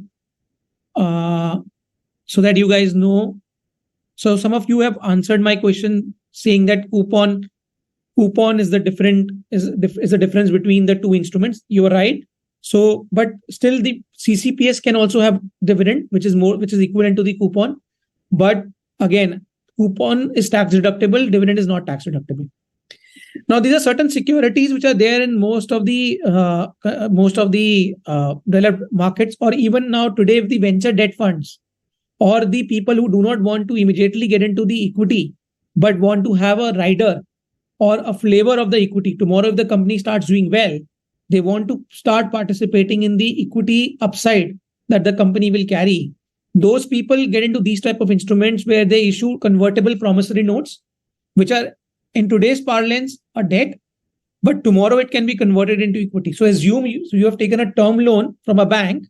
[SPEAKER 4] So some of you have answered my question saying that coupon is the difference between the two instruments. You are right. So, but still the CCPS can also have dividend, which is equivalent to the coupon. But again, coupon is tax deductible, dividend is not tax deductible. Now, these are certain securities which are there in most of the developed markets, or even now today, the venture debt funds, or the people who do not want to immediately get into the equity, but want to have a rider or a flavor of the equity. Tomorrow, if the company starts doing well, they want to start participating in the equity upside that the company will carry. Those people get into these type of instruments where they issue convertible promissory notes, which are in today's parlance a debt, but tomorrow it can be converted into equity. So assume you have taken a term loan from a bank,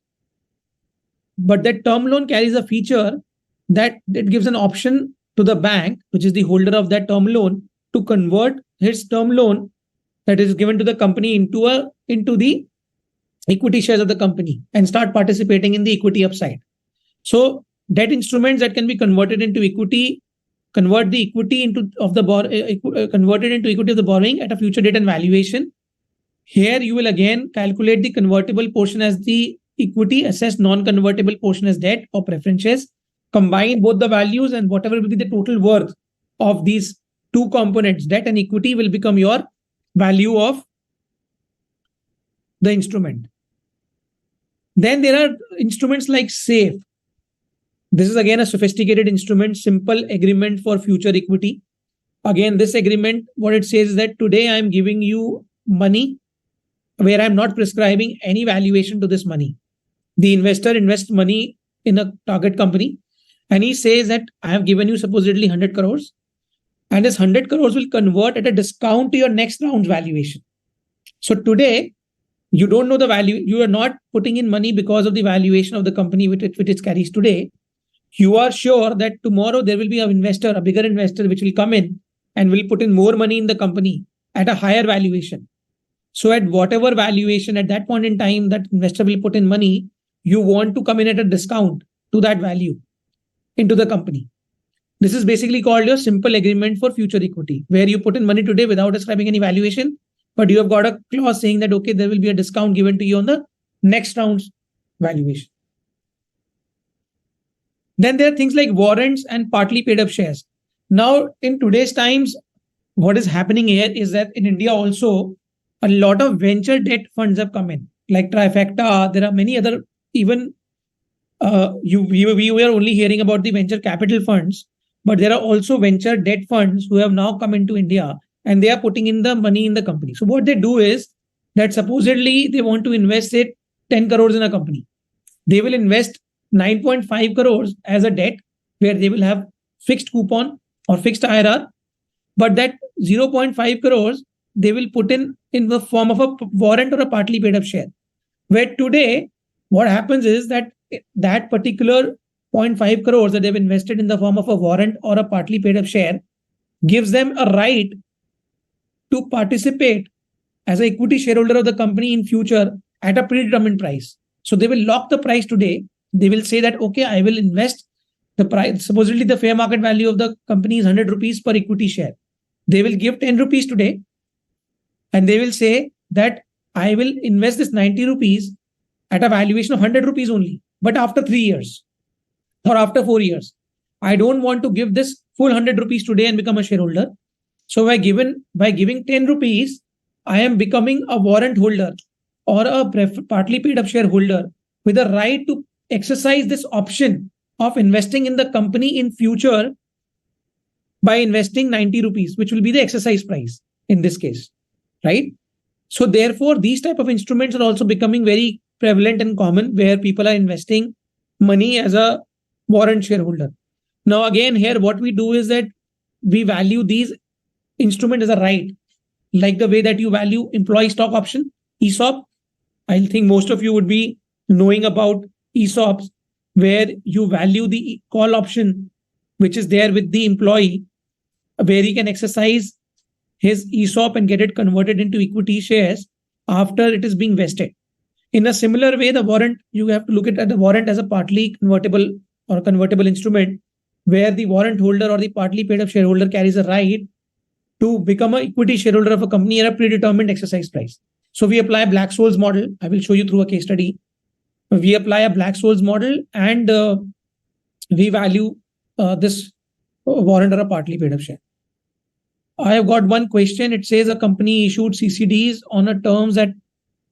[SPEAKER 4] but that term loan carries a feature that it gives an option to the bank, which is the holder of that term loan, to convert his term loan that is given to the company into the equity shares of the company and start participating in the equity upside. So debt instruments that can be converted into equity, convert the equity converted into equity of the borrowing at a future date and valuation. Here you will again calculate the convertible portion as the equity, assess non-convertible portion as debt or preference shares, combine both the values, and whatever will be the total worth of these two components, debt and equity, will become your value of the instrument. Then there are instruments like SAFE. This is again a sophisticated instrument, simple agreement for future equity. Again, this agreement, what it says is that today I'm giving you money where I'm not prescribing any valuation to this money. The investor invests money in a target company and he says that I have given you supposedly 100 crores and this 100 crores will convert at a discount to your next round's valuation. So today, you don't know the value. You are not putting in money because of the valuation of the company which it carries today. You are sure that tomorrow there will be an investor, a bigger investor, which will come in and will put in more money in the company at a higher valuation. So at whatever valuation at that point in time that investor will put in money, you want to come in at a discount to that value into the company. This is basically called your simple agreement for future equity, where you put in money today without ascribing any valuation, but you have got a clause saying that, okay, there will be a discount given to you on the next round's valuation. Then there are things like warrants and partly paid up shares. Now, in today's times, what is happening here is that in India also, a lot of venture debt funds have come in, like Trifecta. There are many other, even we were only hearing about the venture capital funds, but there are also venture debt funds who have now come into India and they are putting in the money in the company. So what they do is that supposedly they want to invest it 10 crores in a company. They will invest 9.5 crores as a debt where they will have fixed coupon or fixed IRR, but that 0.5 crores they will put in the form of a warrant or a partly paid up share. Where today, what happens is that that particular 0.5 crores that they've invested in the form of a warrant or a partly paid up share gives them a right to participate as an equity shareholder of the company in future at a predetermined price. So they will lock the price today. They will say that, okay, I will invest the price. Supposedly the fair market value of the company is 100 rupees per equity share. They will give 10 rupees today and they will say that I will invest this 90 rupees at a valuation of 100 rupees only, but after 3 years or after 4 years. I don't want to give this full 100 rupees today and become a shareholder. So by giving 10 rupees, I am becoming a warrant holder or a partly paid up shareholder with a right to exercise this option of investing in the company in future by investing 90 rupees, which will be the exercise price in this case, right? So therefore, these type of instruments are also becoming very prevalent and common where people are investing money as a warrant shareholder. Now, again, here what we do is that we value these instruments as a right, like the way that you value employee stock option, ESOP. I think most of you would be knowing about ESOPs, where you value the call option, which is there with the employee, where he can exercise his ESOP and get it converted into equity shares after it is being vested. In a similar way, the warrant, you have to look at the warrant as a partly convertible or convertible instrument, where the warrant holder or the partly paid up shareholder carries a right to become an equity shareholder of a company at a predetermined exercise price. So we apply Black-Scholes model. I will show you through a case study. We apply a Black-Scholes model and we value this warrant or a partly paid up share. I have got one question. It says a company issued CCDs on a terms that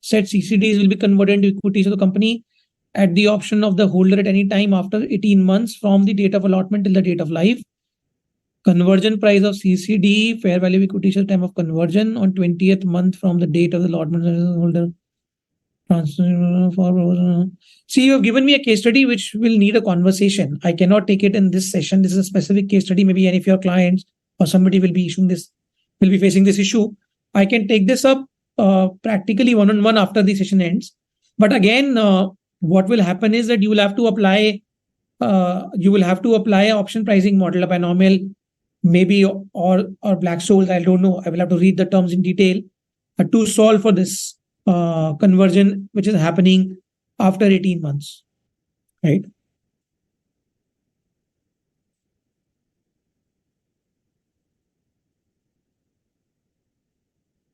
[SPEAKER 4] said CCDs will be converted into equity. So the company at the option of the holder at any time after 18 months from the date of allotment till the date of life. Conversion price of CCD, fair value equity share time of conversion on 20th month from the date of the allotment holder. See, you have given me a case study which will need a conversation. I cannot take it in this session. This is a specific case study. Maybe any of your clients or somebody will be facing this issue. I can take this up practically one-on-one after the session ends. But again, what will happen is that you will have to apply an option pricing model, a binomial, maybe or Black-Scholes. I don't know. I will have to read the terms in detail to solve for this conversion, which is happening after 18 months, right?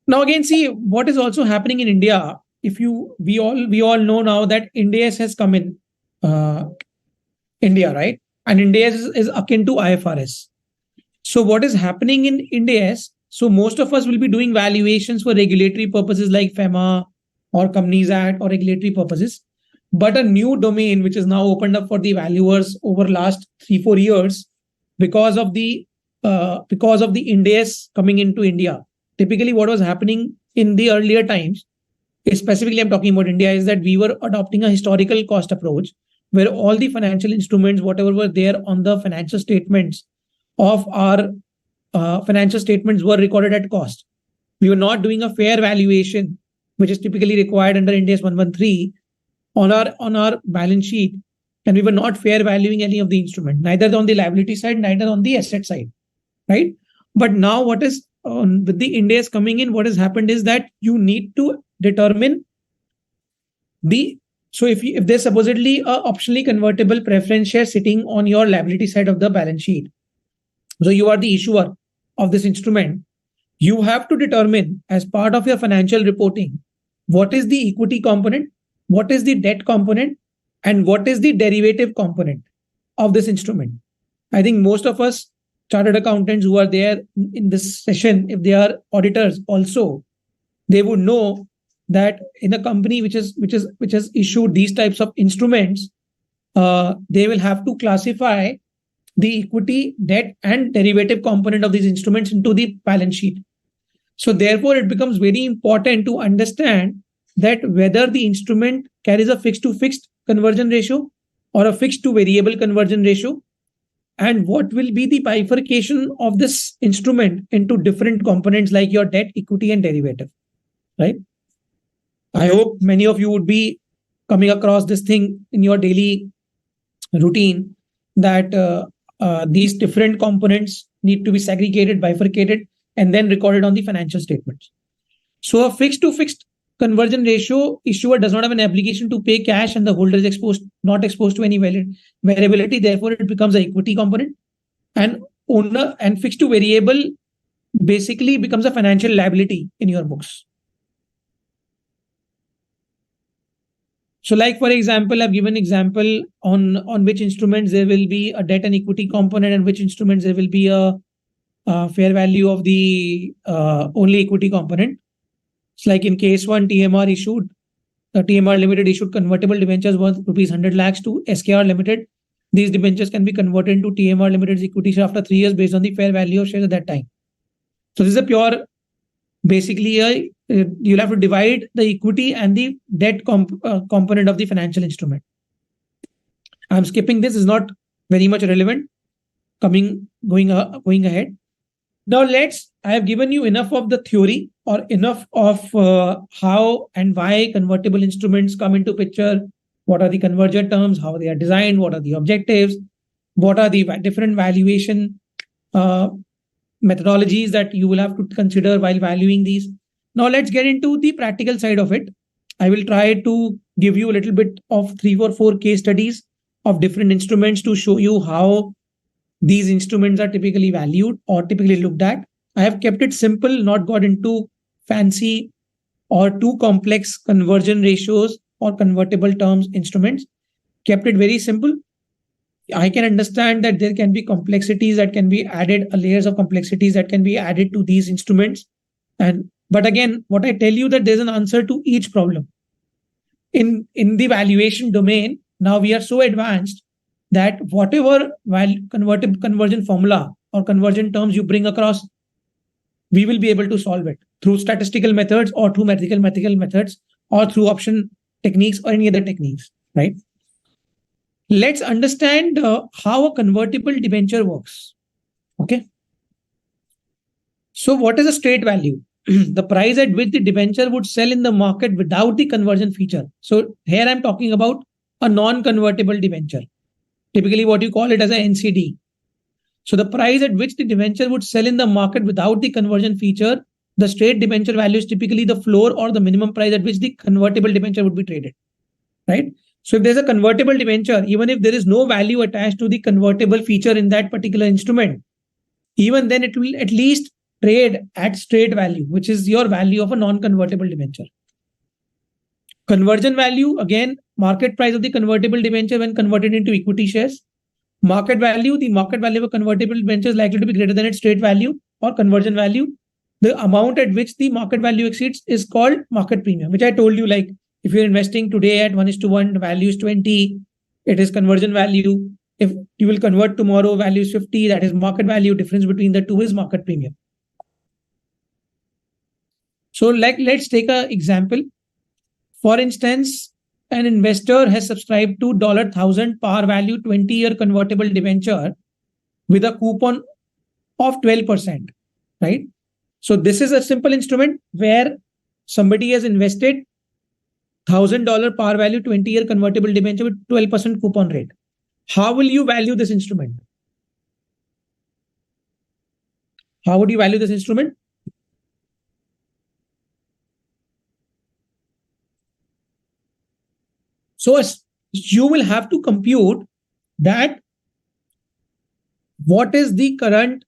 [SPEAKER 4] Now again, see what is also happening in India. We all know now that IND-AS has come in India, right? And IND-AS is akin to IFRS. So what is happening in IND-AS? So most of us will be doing valuations for regulatory purposes like FEMA or Companies Act or regulatory purposes. But a new domain which is now opened up for the valuers over last 3-4 years because of the because of the Ind AS coming into India. Typically, what was happening in the earlier times, specifically I'm talking about India, is that we were adopting a historical cost approach where all the financial instruments, whatever were there on the financial statements of our financial statements, were recorded at cost. We were not doing a fair valuation, which is typically required under Ind AS 113 on our balance sheet, and we were not fair valuing any of the instrument, neither on the liability side, neither on the asset side, right? But now what is with the Ind AS coming in, what has happened is that you need to determine if there's supposedly a optionally convertible preference share sitting on your liability side of the balance sheet, so you are the issuer of this instrument, you have to determine as part of your financial reporting what is the equity component, what is the debt component, and what is the derivative component of this instrument. I think most of us chartered accountants who are there in this session, if they are auditors also, they would know that in a company which has issued these types of instruments, they will have to classify the equity, debt, and derivative component of these instruments into the balance sheet. So therefore, it becomes very important to understand that whether the instrument carries a fixed to fixed conversion ratio or a fixed to variable conversion ratio, and what will be the bifurcation of this instrument into different components like your debt, equity, and derivative, right? I hope many of you would be coming across this thing in your daily routine, that these different components need to be segregated, bifurcated, and then recorded on the financial statements. So a fixed to fixed conversion ratio, issuer does not have an obligation to pay cash and the holder is not exposed to any variability. Therefore, it becomes an equity component. And owner and fixed to variable basically becomes a financial liability in your books. So like, for example, I've given example on which instruments there will be a debt and equity component and which instruments there will be a fair value of the only equity component. It's like in case one, TMR Limited issued convertible debentures worth rupees 100 lakhs to SKR Limited. These debentures can be converted into TMR Limited's equity share after 3 years based on the fair value of shares at that time. So this is a pure, basically, you'll have to divide the equity and the debt component of the financial instrument. I'm skipping this, is not very much relevant. Going ahead. Now I have given you enough of the theory or enough of how and why convertible instruments come into picture. What are the convergent terms, how they are designed, what are the objectives, what are the different valuation methodologies that you will have to consider while valuing these. Now let's get into the practical side of it. I will try to give you a little bit of 3 or 4 case studies of different instruments to show you how these instruments are typically valued or typically looked at. I have kept it simple, not got into fancy or too complex conversion ratios or convertible terms instruments. Kept it very simple. I can understand that there can be complexities that can be added, layers of complexities that can be added to these instruments. But again, what I tell you that there's an answer to each problem. In the valuation domain, now we are so advanced that whatever conversion formula or conversion terms you bring across, we will be able to solve it through statistical methods or through mathematical methods or through option techniques or any other techniques, right? Let's understand how a convertible debenture works. Okay. So what is a straight value? The price at which the debenture would sell in the market without the conversion feature. So here I'm talking about a non-convertible debenture. Typically what you call it as a NCD. So the price at which the debenture would sell in the market without the conversion feature, the straight debenture value is typically the floor or the minimum price at which the convertible debenture would be traded, right? So if there's a convertible debenture, even if there is no value attached to the convertible feature in that particular instrument, even then it will at least trade at straight value, which is your value of a non-convertible debenture. Conversion value, again, market price of the convertible debenture when converted into equity shares. Market value, the market value of a convertible debenture is likely to be greater than its straight value or conversion value. The amount at which the market value exceeds is called market premium, which I told you, like if you're investing today at 1:1, the value is 20, it is conversion value. if you will convert tomorrow, value is 50, that is market value. Difference between the two is market premium. So let's take an example. For instance, an investor has subscribed to $1,000 par value 20-year convertible debenture with a coupon of 12%, right? So this is a simple instrument where somebody has invested $1,000 par value 20-year convertible debenture with 12% coupon rate. How will you value this instrument? How would you value this instrument? So you will have to compute that what is the current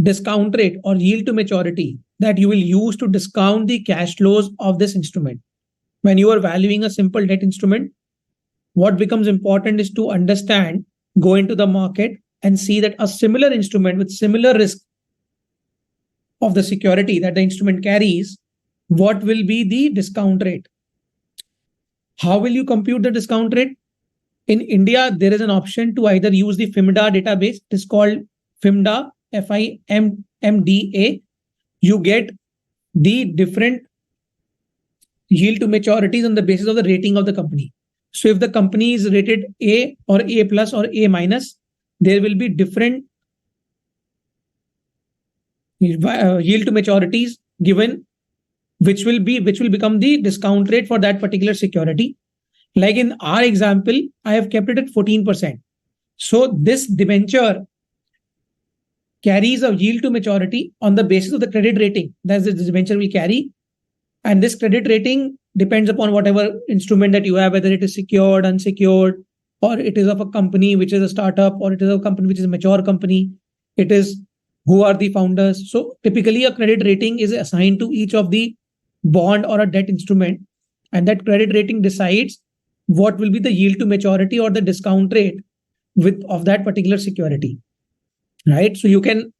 [SPEAKER 4] discount rate or yield to maturity that you will use to discount the cash flows of this instrument. When you are valuing a simple debt instrument, what becomes important is to understand, go into the market and see that a similar instrument with similar risk of the security that the instrument carries, what will be the discount rate? How will you compute the discount rate? In India, there is an option to either use the FIMDA database. It is called FIMDA, FIMDA. You get the different yield to maturities on the basis of the rating of the company. So if the company is rated A or A plus or A minus, there will be different yield to maturities given, which will become the discount rate for that particular security. Like in our example, I have kept it at 14%. So this debenture carries a yield to maturity on the basis of the credit rating that this debenture will carry. And this credit rating depends upon whatever instrument that you have, whether it is secured, unsecured, or it is of a company which is a startup, or it is a company which is a mature company. It is who are the founders. So typically a credit rating is assigned to each of the bond or a debt instrument. And that credit rating decides what will be the yield to maturity or the discount rate of that particular security, right? So you can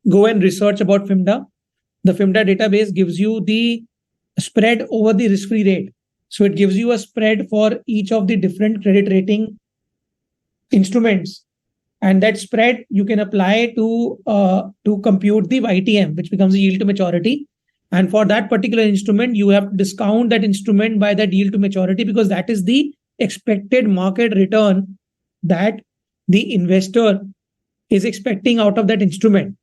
[SPEAKER 4] go and research about FIMDA. The FIMDA database gives you the spread over the risk-free rate. So it gives you a spread for each of the different credit rating instruments. And that spread you can apply to compute the YTM, which becomes the yield to maturity. And for that particular instrument, you have to discount that instrument by that yield to maturity, because that is the expected market return that the investor is expecting out of that instrument.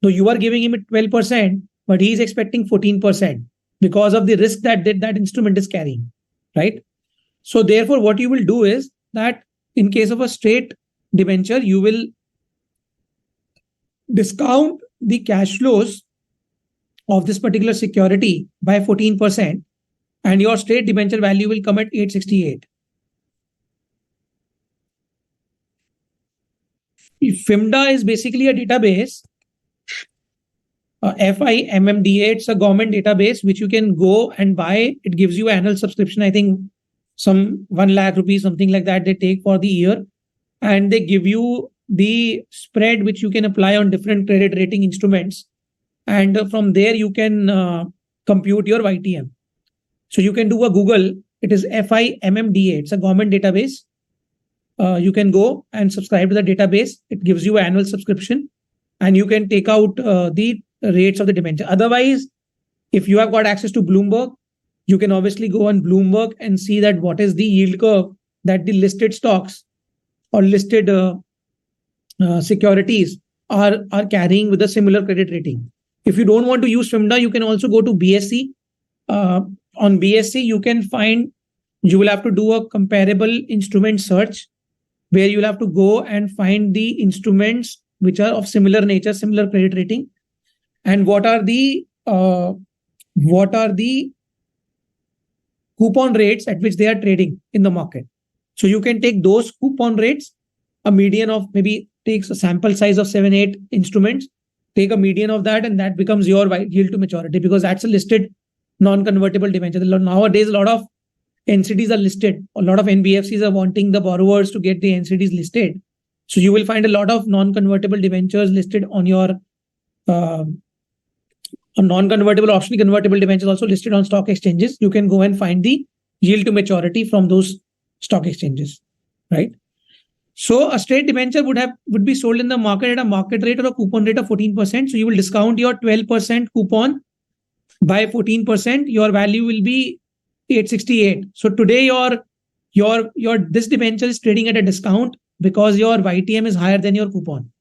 [SPEAKER 4] So you are giving him 12%, but he is expecting 14% because of the risk that instrument is carrying, right? So therefore, what you will do is that in case of a straight debenture, you will discount the cash flows of this particular security by 14%, and your straight debenture value will come at 868. FIMDA is basically a database. FIMMDA, it's a government database which you can go and buy. It gives you annual subscription, I think some 1 lakh rupees, something like that they take for the year. And they give you the spread which you can apply on different credit rating instruments. And from there, you can compute your YTM. So you can do a Google. It is FIMMDA. It's a government database. You can go and subscribe to the database. It gives you annual subscription, and you can take out the rates of the debenture. Otherwise, if you have got access to Bloomberg, you can obviously go on Bloomberg and see that what is the yield curve that the listed stocks or listed securities are carrying with a similar credit rating. If you don't want to use FIMDA, you can also go to BSE. On BSE, you will have to do a comparable instrument search, where you'll have to go and find the instruments which are of similar nature, similar credit rating, and what are the coupon rates at which they are trading in the market. So you can take those coupon rates, a median of maybe takes a sample size of 7-8 instruments, take a median of that, and that becomes your yield to maturity, because that's a listed non-convertible debenture. Nowadays, a lot of NCDs are listed. A lot of NBFCs are wanting the borrowers to get the NCDs listed. So you will find a lot of non-convertible debentures listed on your non-convertible, optionally convertible debentures also listed on stock exchanges. You can go and find the yield to maturity from those stock exchanges, right? So a straight debenture would be sold in the market at a market rate or a coupon rate of 14%. So you will discount your 12% coupon by 14%. Your value will be 868. So today your this debenture is trading at a discount because your YTM is higher than your coupon.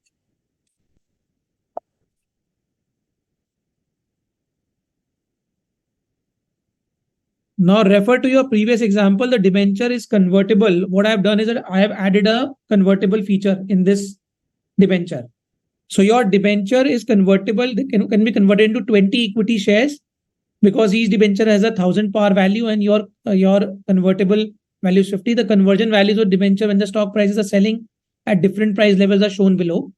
[SPEAKER 4] Now refer to your previous example. The debenture is convertible. What I have done is that I have added a convertible feature in this debenture. So your debenture is convertible, can be converted into 20 equity shares because each debenture has 1,000 par value and your convertible value is 50. The conversion values of debenture when the stock prices are selling at different price levels are shown below.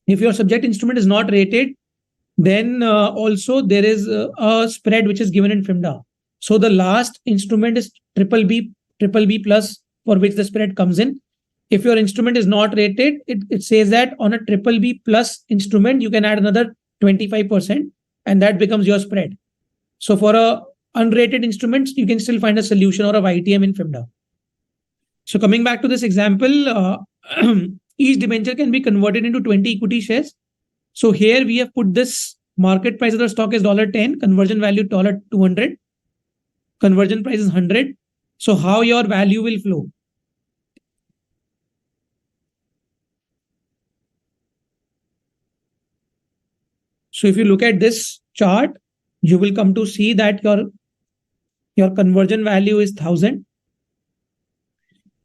[SPEAKER 4] If your subject instrument is not rated, then also there is a spread which is given in FIMDA. So the last instrument is triple B plus, for which the spread comes in. If your instrument is not rated, it says that on a triple B plus instrument, you can add another 25% and that becomes your spread. So for a unrated instrument, you can still find a solution or a YTM in FIMDA. So coming back to this example, each debenture can be converted into 20 equity shares. So here we have put this market price of the stock is $10, conversion value $200, conversion price is 100. So how your value will flow? So if you look at this chart, you will come to see that your conversion value is 1,000.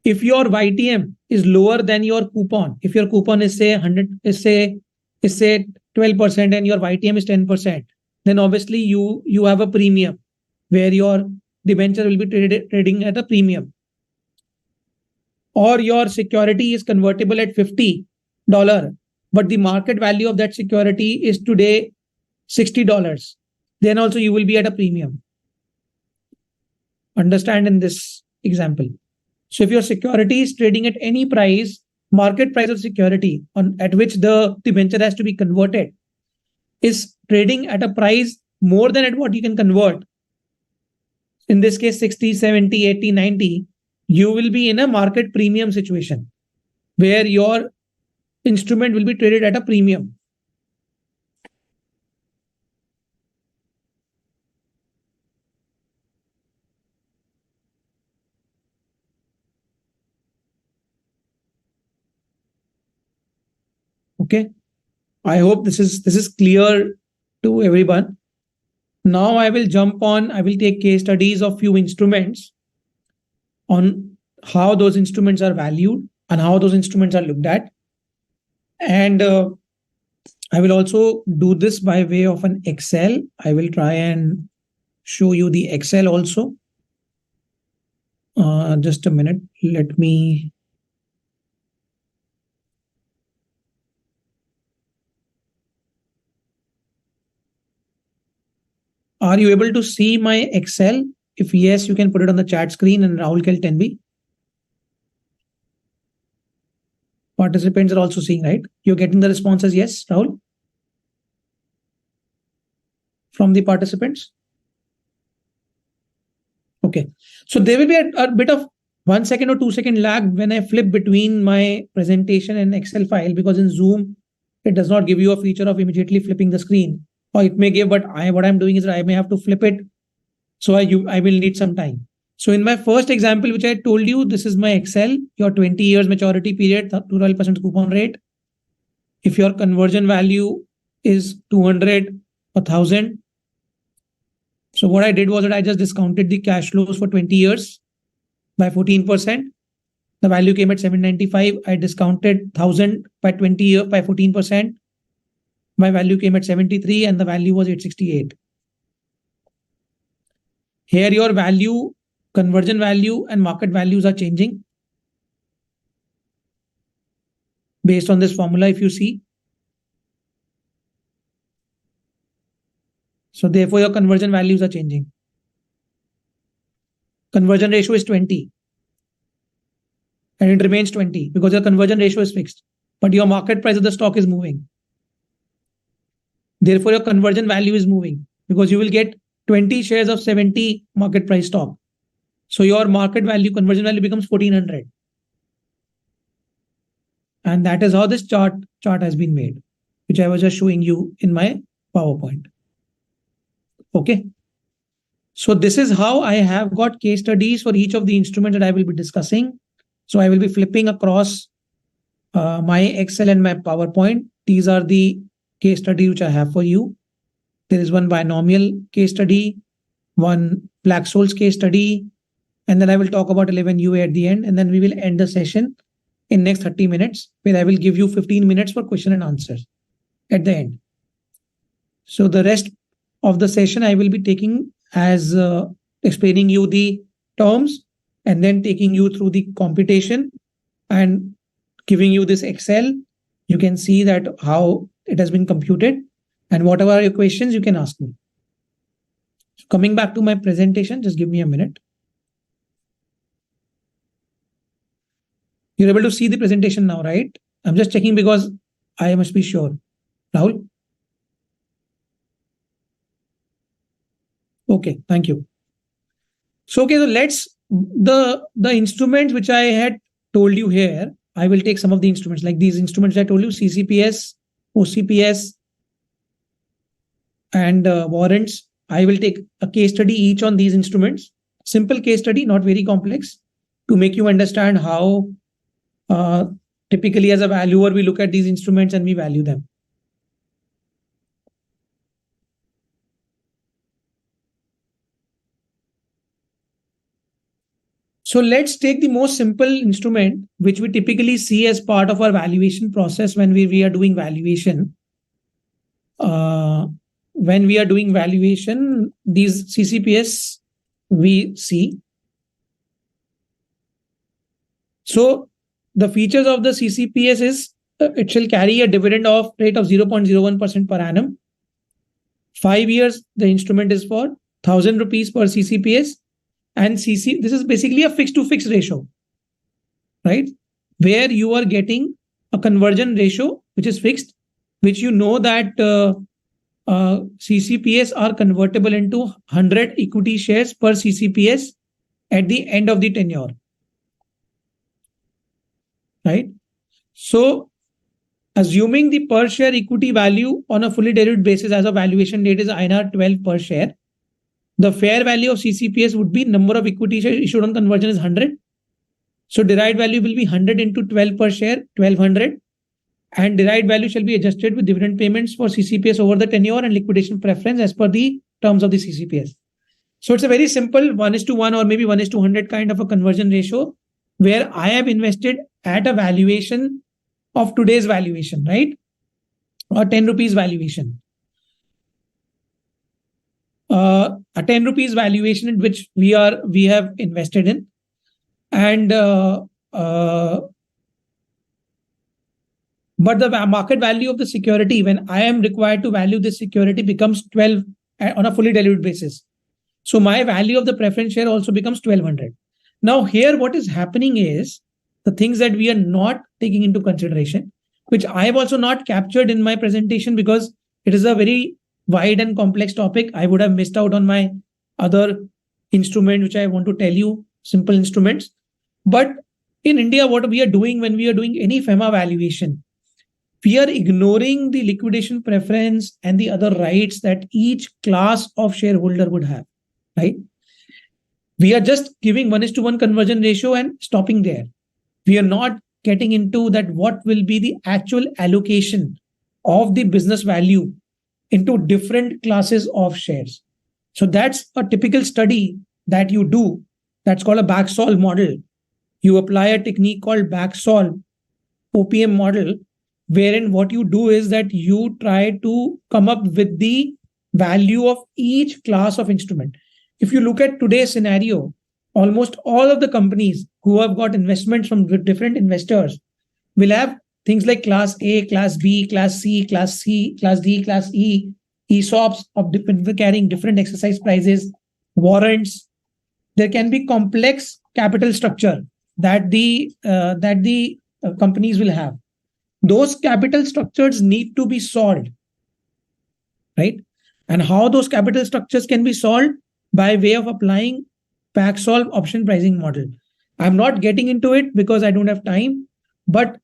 [SPEAKER 4] If your YTM is lower than your coupon, if your coupon is say 100, is say 12% and your YTM is 10%, then obviously you have a premium where your debenture will be trading at a premium. Or your security is convertible at $50, but the market value of that security is today $60. Then also you will be at a premium. Understand in this example. So if your security is trading at any price, market price of security at which the debenture has to be converted is trading at a price more than at what you can convert, in this case 60, 70, 80, 90, you will be in a market premium situation where your instrument will be traded at a premium. Okay, I hope this is clear to everyone. Now I will take case studies of few instruments on how those instruments are valued and how those instruments are looked at. And I will also do this by way of an Excel. I will try and show you the Excel also. Just a minute. Let me. Are you able to see my Excel? If yes, you can put it on the chat screen and Rahul can tell me. Participants are also seeing, right? You're getting the responses, yes, Rahul? From the participants? Okay. So there will be a bit of 1 second or 2 second lag when I flip between my presentation and Excel file, because in Zoom, it does not give you a feature of immediately flipping the screen. Or it may give, but what I'm doing is I may have to flip it. So I will need some time. So in my first example, which I told you, this is my Excel, your 20 years maturity period, 12% coupon rate. If your conversion value is 200 or 1,000. So what I did was that I just discounted the cash flows for 20 years by 14%. The value came at 795. I discounted 1,000 by 20 years by 14%. My value came at 73 and the value was 868. Here your value, conversion value and market values are changing based on this formula if you see. So therefore your conversion values are changing. Conversion ratio is 20 and it remains 20 because your conversion ratio is fixed, but your market price of the stock is moving. Therefore your conversion value is moving because you will get 20 shares of 70 market price stock. So your market value, conversion value becomes 1400. And that is how this chart has been made, which I was just showing you in my PowerPoint. Okay. So this is how I have got case studies for each of the instruments that I will be discussing. So I will be flipping across my Excel and my PowerPoint. These are the case study which I have for you. There is one binomial case study, one Black-Scholes case study, and then I will talk about 11UA at the end, and then we will end the session in next 30 minutes, where I will give you 15 minutes for question and answers at the end. So the rest of the session I will be taking as explaining you the terms and then taking you through the computation and giving you this Excel. You can see that how it has been computed, and whatever are your questions you can ask me. So coming back to my presentation, just give me a minute. You're able to see the presentation now, right? I'm just checking because I must be sure. Rahul? Okay, thank you. So, okay, so let's, the instruments which I had told you here, I will take some of the instruments, like these instruments I told you, CCPS, OCPS, and warrants. I will take a case study each on these instruments. Simple case study, not very complex, to make you understand how typically as a valuer, we look at these instruments and we value them. So let's take the most simple instrument, which we typically see as part of our valuation process when we are doing valuation. When we are doing valuation, these CCPS we see. So the features of the CCPS is it shall carry a dividend of rate of 0.01% per annum. 5 years, the instrument is for 1,000 rupees per CCPS. And this is basically a fixed to fixed ratio, right? Where you are getting a conversion ratio, which is fixed, which you know that CCPS are convertible into 100 equity shares per CCPS at the end of the tenure, right? So assuming the per share equity value on a fully diluted basis as a valuation date is INR 12 per share, the fair value of CCPS would be number of equity shares issued on conversion is 100. So derived value will be 100 into 12 per share, 1200. And derived value shall be adjusted with dividend payments for CCPS over the tenure and liquidation preference as per the terms of the CCPS. So it's a very simple 1:1 or maybe 1:100 kind of a conversion ratio, where I have invested at a valuation of today's valuation, right? Or 10 rupees valuation. A 10 rupees valuation in which we have invested in, and but the market value of the security, when I am required to value this security, becomes 12 on a fully diluted basis. So my value of the preference share also becomes 1200. Now here what is happening is the things that we are not taking into consideration, which I have also not captured in my presentation because it is a very wide and complex topic. I would have missed out on my other instrument, which I want to tell you, simple instruments. But in India, what we are doing when we are doing any FEMA valuation, we are ignoring the liquidation preference and the other rights that each class of shareholder would have, right? We are just giving 1:1 conversion ratio and stopping there. We are not getting into that what will be the actual allocation of the business value into different classes of shares. So that's a typical study that you do. That's called a back-solve model. You apply a technique called back-solve OPM model, wherein what you do is that you try to come up with the value of each class of instrument. If you look at today's scenario, almost all of the companies who have got investments from different investors will have things like Class A, Class B, Class C, Class D, Class E, ESOPs of carrying different exercise prices, warrants. There can be complex capital structure that the companies will have. Those capital structures need to be solved, right? And how those capital structures can be solved? By way of applying Paxol option pricing model. I'm not getting into it because I don't have time, but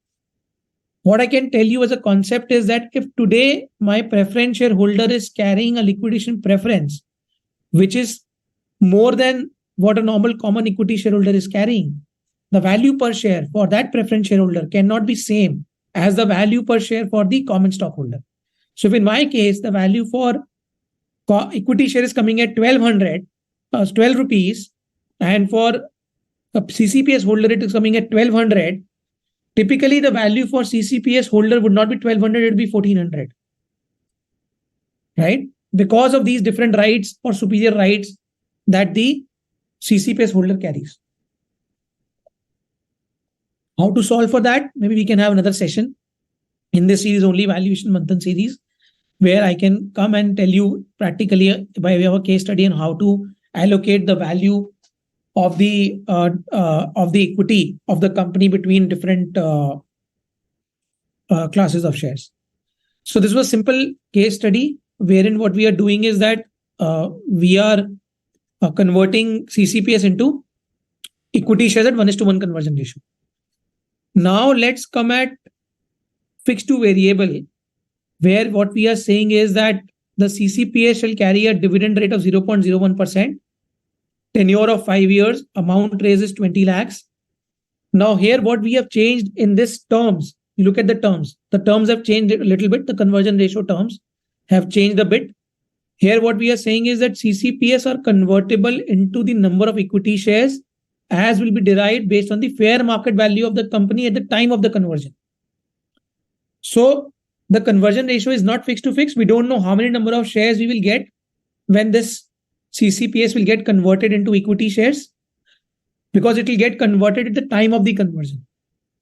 [SPEAKER 4] what I can tell you as a concept is that if today my preference shareholder is carrying a liquidation preference, which is more than what a normal common equity shareholder is carrying, the value per share for that preference shareholder cannot be same as the value per share for the common stockholder. So if in my case, the value for equity share is coming at 12 rupees, and for a CCPS holder, it is coming at 1200. Typically, the value for CCPS holder would not be 1200, it would be 1400. Right? Because of these different rights or superior rights that the CCPS holder carries. How to solve for that? Maybe we can have another session in this series, only Valuation Manthan series, where I can come and tell you practically by way of a case study on how to allocate the value of the equity of the company between different classes of shares. So this was a simple case study wherein what we are doing is that we are converting CCPS into equity shares at 1:1 conversion ratio. Now let's come at fixed to variable, where what we are saying is that the CCPS shall carry a dividend rate of 0.01%, tenure of 5 years, amount raised is 20 lakhs. Now here what we have changed in this terms, you look at the terms have changed a little bit. The conversion ratio terms have changed a bit. Here what we are saying is that CCPS are convertible into the number of equity shares as will be derived based on the fair market value of the company at the time of the conversion. So the conversion ratio is not fixed to fixed. We don't know how many number of shares we will get when this CCPS will get converted into equity shares, because it will get converted at the time of the conversion.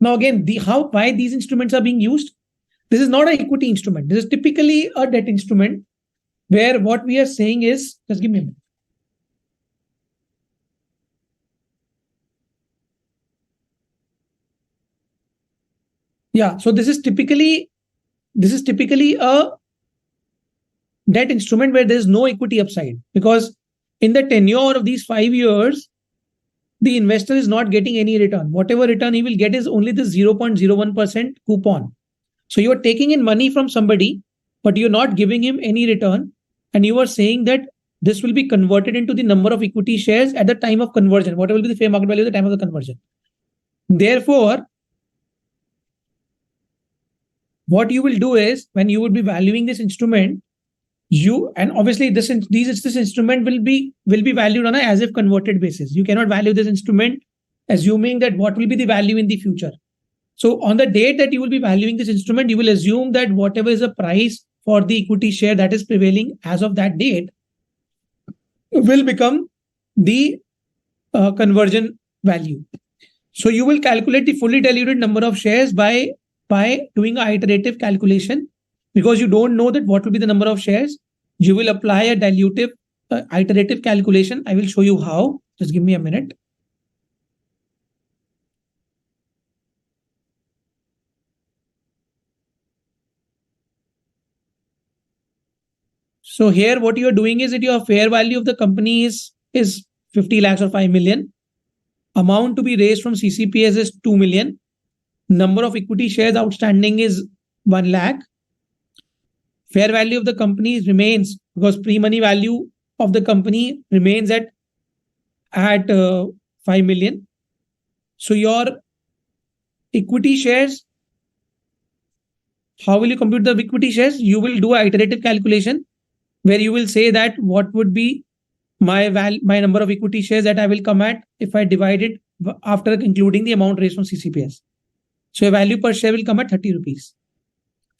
[SPEAKER 4] Now again, why these instruments are being used? This is not an equity instrument. This is typically a debt instrument where what we are saying is, just give me a minute. Yeah, so this is typically a debt instrument where there is no equity upside, because in the tenure of these 5 years, the investor is not getting any return. Whatever return he will get is only the 0.01% coupon. So you are taking in money from somebody, but you're not giving him any return. And you are saying that this will be converted into the number of equity shares at the time of conversion. Whatever will be the fair market value at the time of the conversion. Therefore, what you will do is, when you would be valuing this instrument, and obviously this instrument will be valued on an as if converted basis. You cannot value this instrument assuming that what will be the value in the future. So on the date that you will be valuing this instrument, you will assume that whatever is the price for the equity share that is prevailing as of that date will become the conversion value. So you will calculate the fully diluted number of shares by doing an iterative calculation, because you don't know that what will be the number of shares. You will apply a dilutive iterative calculation. I will show you how. Just give me a minute. So here what you are doing is that your fair value of the company is 50 lakhs or 5 million. Amount to be raised from CCPS is 2 million. Number of equity shares outstanding is 1 lakh. Fair value of the company remains, because pre-money value of the company remains at 5 million. So your equity shares, how will you compute the equity shares? You will do an iterative calculation where you will say that what would be my number of equity shares that I will come at if I divide it after including the amount raised from CCPS. So your value per share will come at 30 rupees.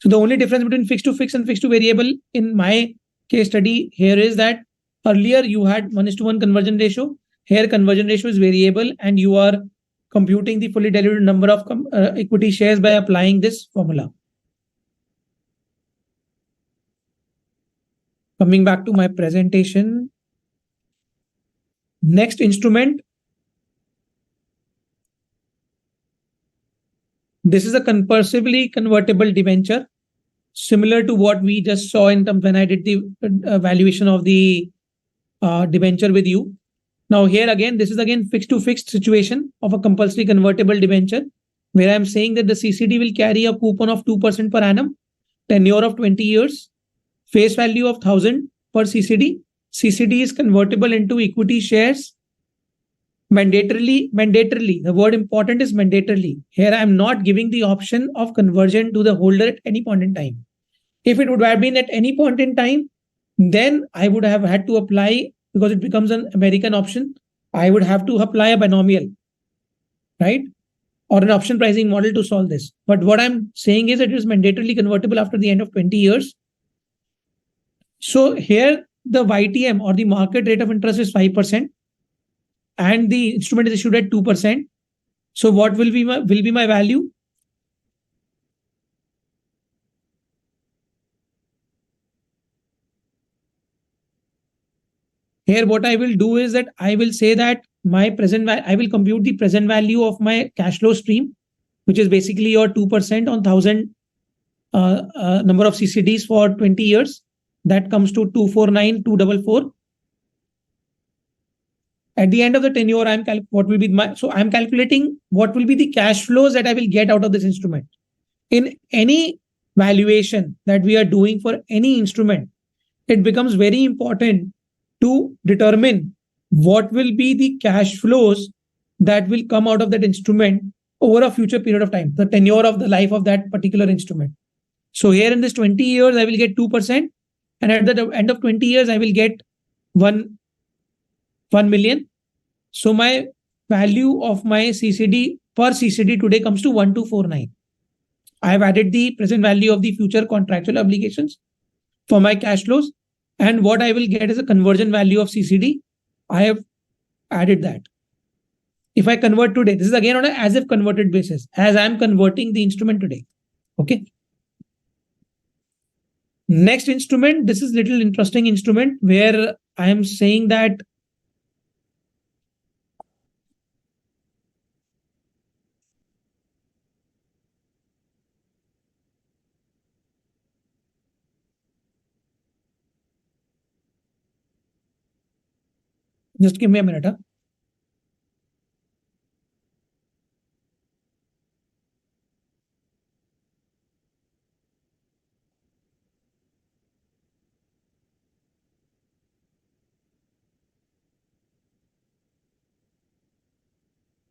[SPEAKER 4] So the only difference between fixed to fixed and fixed to variable in my case study here is that earlier you had 1:1 conversion ratio. Here conversion ratio is variable, and you are computing the fully diluted number of equity shares by applying this formula. Coming back to my presentation. Next instrument. This is a compulsively convertible debenture, similar to what we just saw in terms when I did the valuation of the debenture with you. Now here again, this is again fixed to fixed situation of a compulsory convertible debenture, where I'm saying that the CCD will carry a coupon of 2% per annum, tenure of 20 years, face value of 1,000 per CCD. CCD is convertible into equity shares mandatorily. The word important is mandatorily. Here I am not giving the option of conversion to the holder at any point in time. If it would have been at any point in time, then I would have had to apply, because it becomes an American option, I would have to apply a binomial, right? Or an option pricing model to solve this. But what I'm saying is it is mandatorily convertible after the end of 20 years. So here the YTM or the market rate of interest is 5%. And the instrument is issued at 2%. So what will be my value? Here what I will do is that I will say that I will compute the present value of my cash flow stream, which is basically your 2% on 1,000 number of CCDs for 20 years. That comes to 249,244. At the end of the tenure, I'm calculating what will be the cash flows that I will get out of this instrument. In any valuation that we are doing for any instrument, it becomes very important to determine what will be the cash flows that will come out of that instrument over a future period of time, the tenure of the life of that particular instrument. So here in this 20 years, I will get 2%. And at the end of 20 years, I will get 1 million. So my value of my CCD per CCD today comes to 1,249. I have added the present value of the future contractual obligations for my cash flows. And what I will get is a conversion value of CCD. I have added that. If I convert today, this is again on an as if converted basis, as I am converting the instrument today. Okay. Next instrument, this is little interesting instrument where I am saying that just give me a minute.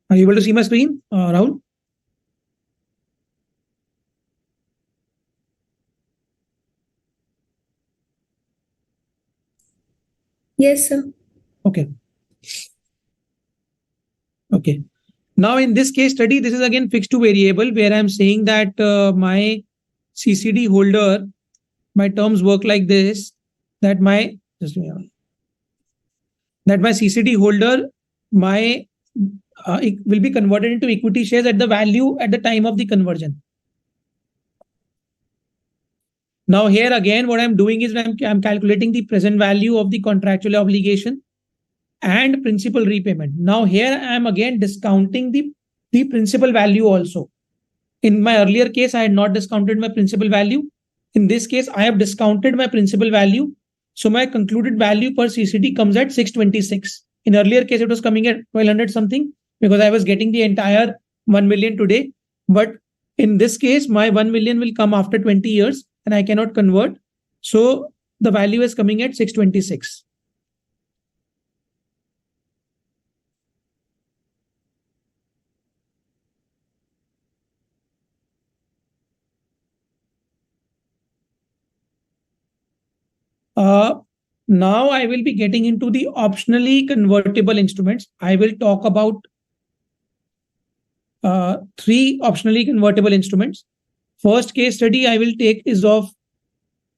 [SPEAKER 4] Are you able to see my screen, Rahul?
[SPEAKER 5] Yes, sir.
[SPEAKER 4] Okay. Okay. Now in this case study, this is again fixed to variable, where I'm saying that my CCD holder, my terms work like this, that my CCD holder, it will be converted into equity shares at the value at the time of the conversion. Now here again, what I'm doing is I'm calculating the present value of the contractual obligation and principal repayment. Now here I am again discounting the principal value also. In my earlier case, I had not discounted my principal value. In this case, I have discounted my principal value. So my concluded value per CCD comes at 626. In earlier case, it was coming at 1,200 something because I was getting the entire 1 million today. But in this case, my 1 million will come after 20 years and I cannot convert. So the value is coming at 626. Now I will be getting into the optionally convertible instruments. I will talk about 3 optionally convertible instruments. First case study I will take is of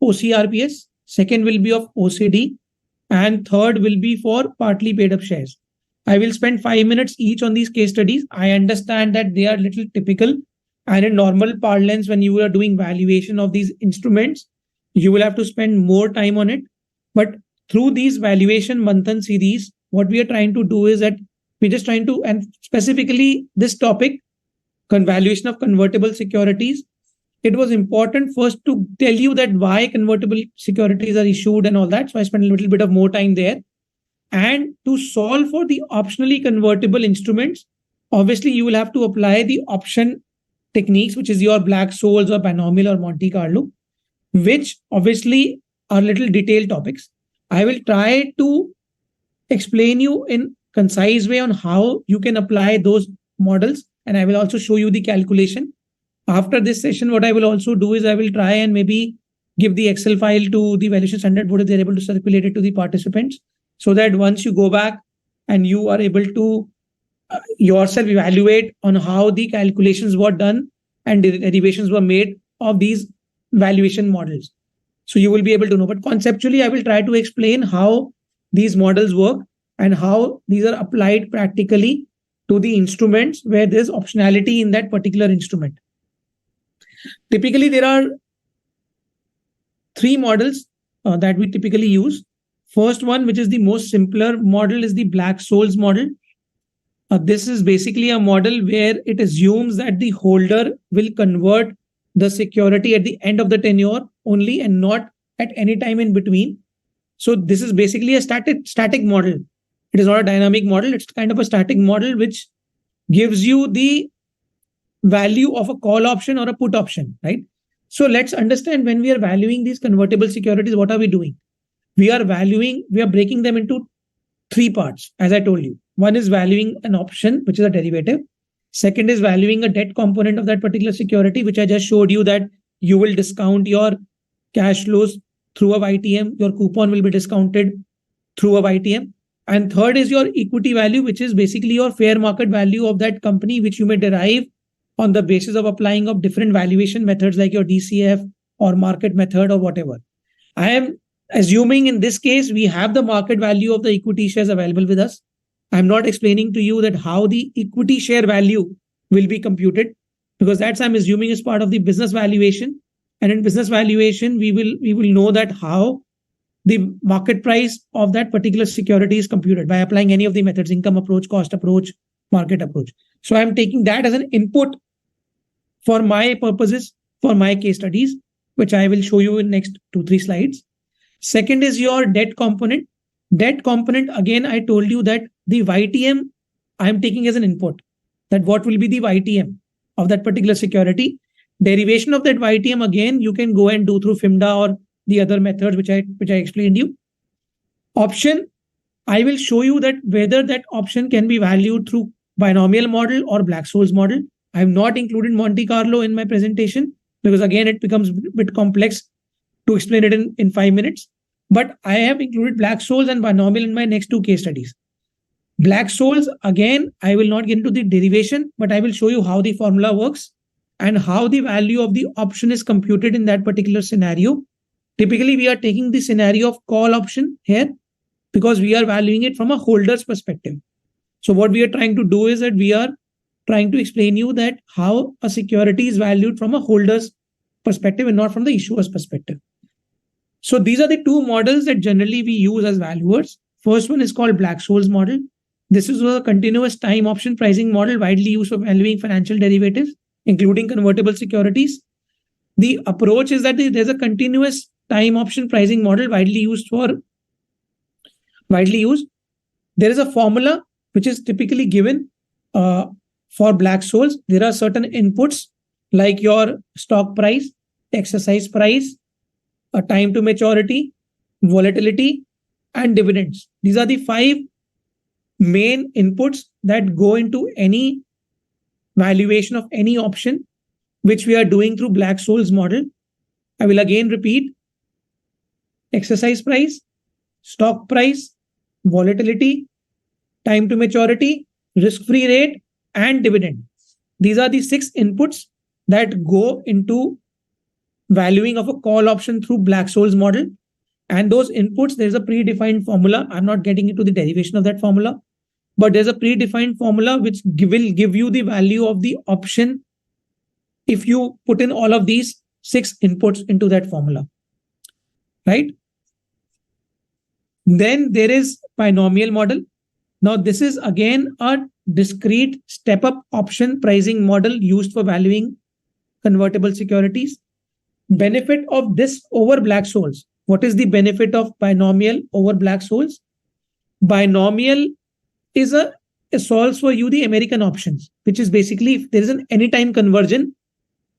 [SPEAKER 4] OCRPS. Second will be of OCD. And third will be for partly paid up shares. I will spend 5 minutes each on these case studies. I understand that they are little typical. And in normal parlance, when you are doing valuation of these instruments, you will have to spend more time on it. But through these Valuation Manthan series, what we are trying to do is that we're just trying to, and specifically this topic, valuation of convertible securities, it was important first to tell you that why convertible securities are issued and all that. So I spent a little bit of more time there. And to solve for the optionally convertible instruments, obviously you will have to apply the option techniques, which is your Black-Scholes or binomial or Monte Carlo, which obviously are little detailed topics. I will try to explain you in concise way on how you can apply those models, and I will also show you the calculation. After this session, what I will also do is I will try and maybe give the Excel file to the Valuation Standard Board if they're able to circulate it to the participants, so that once you go back and you are able to yourself evaluate on how the calculations were done and the derivations were made of these valuation models. So you will be able to know. But conceptually, I will try to explain how these models work and how these are applied practically to the instruments where there's optionality in that particular instrument. Typically, there are three models that we typically use. First one, which is the most simpler model, is the Black-Scholes model. This is basically a model where it assumes that the holder will convert the security at the end of the tenure only and not at any time in between. So this is basically a static model. It is not a dynamic model. It's kind of a static model which gives you the value of a call option or a put option, right? So let's understand, when we are valuing these convertible securities, what are we doing? We are breaking them into three parts, as I told you. One is valuing an option, which is a derivative. Second is valuing a debt component of that particular security, which I just showed you that you will discount your cash flows through a YTM. Your coupon will be discounted through a YTM. And third is your equity value, which is basically your fair market value of that company, which you may derive on the basis of applying of different valuation methods like your DCF or market method or whatever. I am assuming in this case, we have the market value of the equity shares available with us. I'm not explaining to you that how the equity share value will be computed, because that's, I'm assuming, is part of the business valuation. And in business valuation, we will know that how the market price of that particular security is computed by applying any of the methods: income approach, cost approach, market approach. So I'm taking that as an input for my purposes, for my case studies, which I will show you in next 2-3 slides. Second is your debt component. Debt component, again, I told you that the YTM I'm taking as an input, that what will be the YTM of that particular security. Derivation of that YTM, again, you can go and do through FIMDA or the other methods which I explained you. Option, I will show you that whether that option can be valued through binomial model or Black-Scholes model. I have not included Monte Carlo in my presentation because, again, it becomes a bit complex to explain it in 5 minutes. But I have included Black-Scholes and binomial in my next 2 case studies. Black-Scholes, again, I will not get into the derivation, but I will show you how the formula works and how the value of the option is computed in that particular scenario. Typically, we are taking the scenario of call option here because we are valuing it from a holder's perspective. So what we are trying to do is that we are trying to explain you that how a security is valued from a holder's perspective and not from the issuer's perspective. So these are the 2 models that generally we use as valuers. First one is called Black-Scholes model. This is a continuous time option pricing model widely used for valuing financial derivatives, including convertible securities. The approach is that there's a continuous time option pricing model widely used. There is a formula which is typically given for Black-Scholes. There are certain inputs like your stock price, exercise price, a time to maturity, volatility, and dividends. These are the 5 main inputs that go into any valuation of any option, which we are doing through Black-Scholes model. I will again repeat: exercise price, stock price, volatility, time to maturity, risk-free rate, and dividend. These are the 6 inputs that go into valuing of a call option through Black-Scholes model. And those inputs, there's a predefined formula. I'm not getting into the derivation of that formula, but there's a predefined formula which will give you the value of the option if you put in all of these 6 inputs into that formula, right? Then there is binomial model. Now this is again a discrete step-up option pricing model used for valuing convertible securities. Benefit of this over Black-Scholes. What is the benefit of binomial over Black-Scholes? Binomial is it solves for you the American options, which is basically if there is an anytime conversion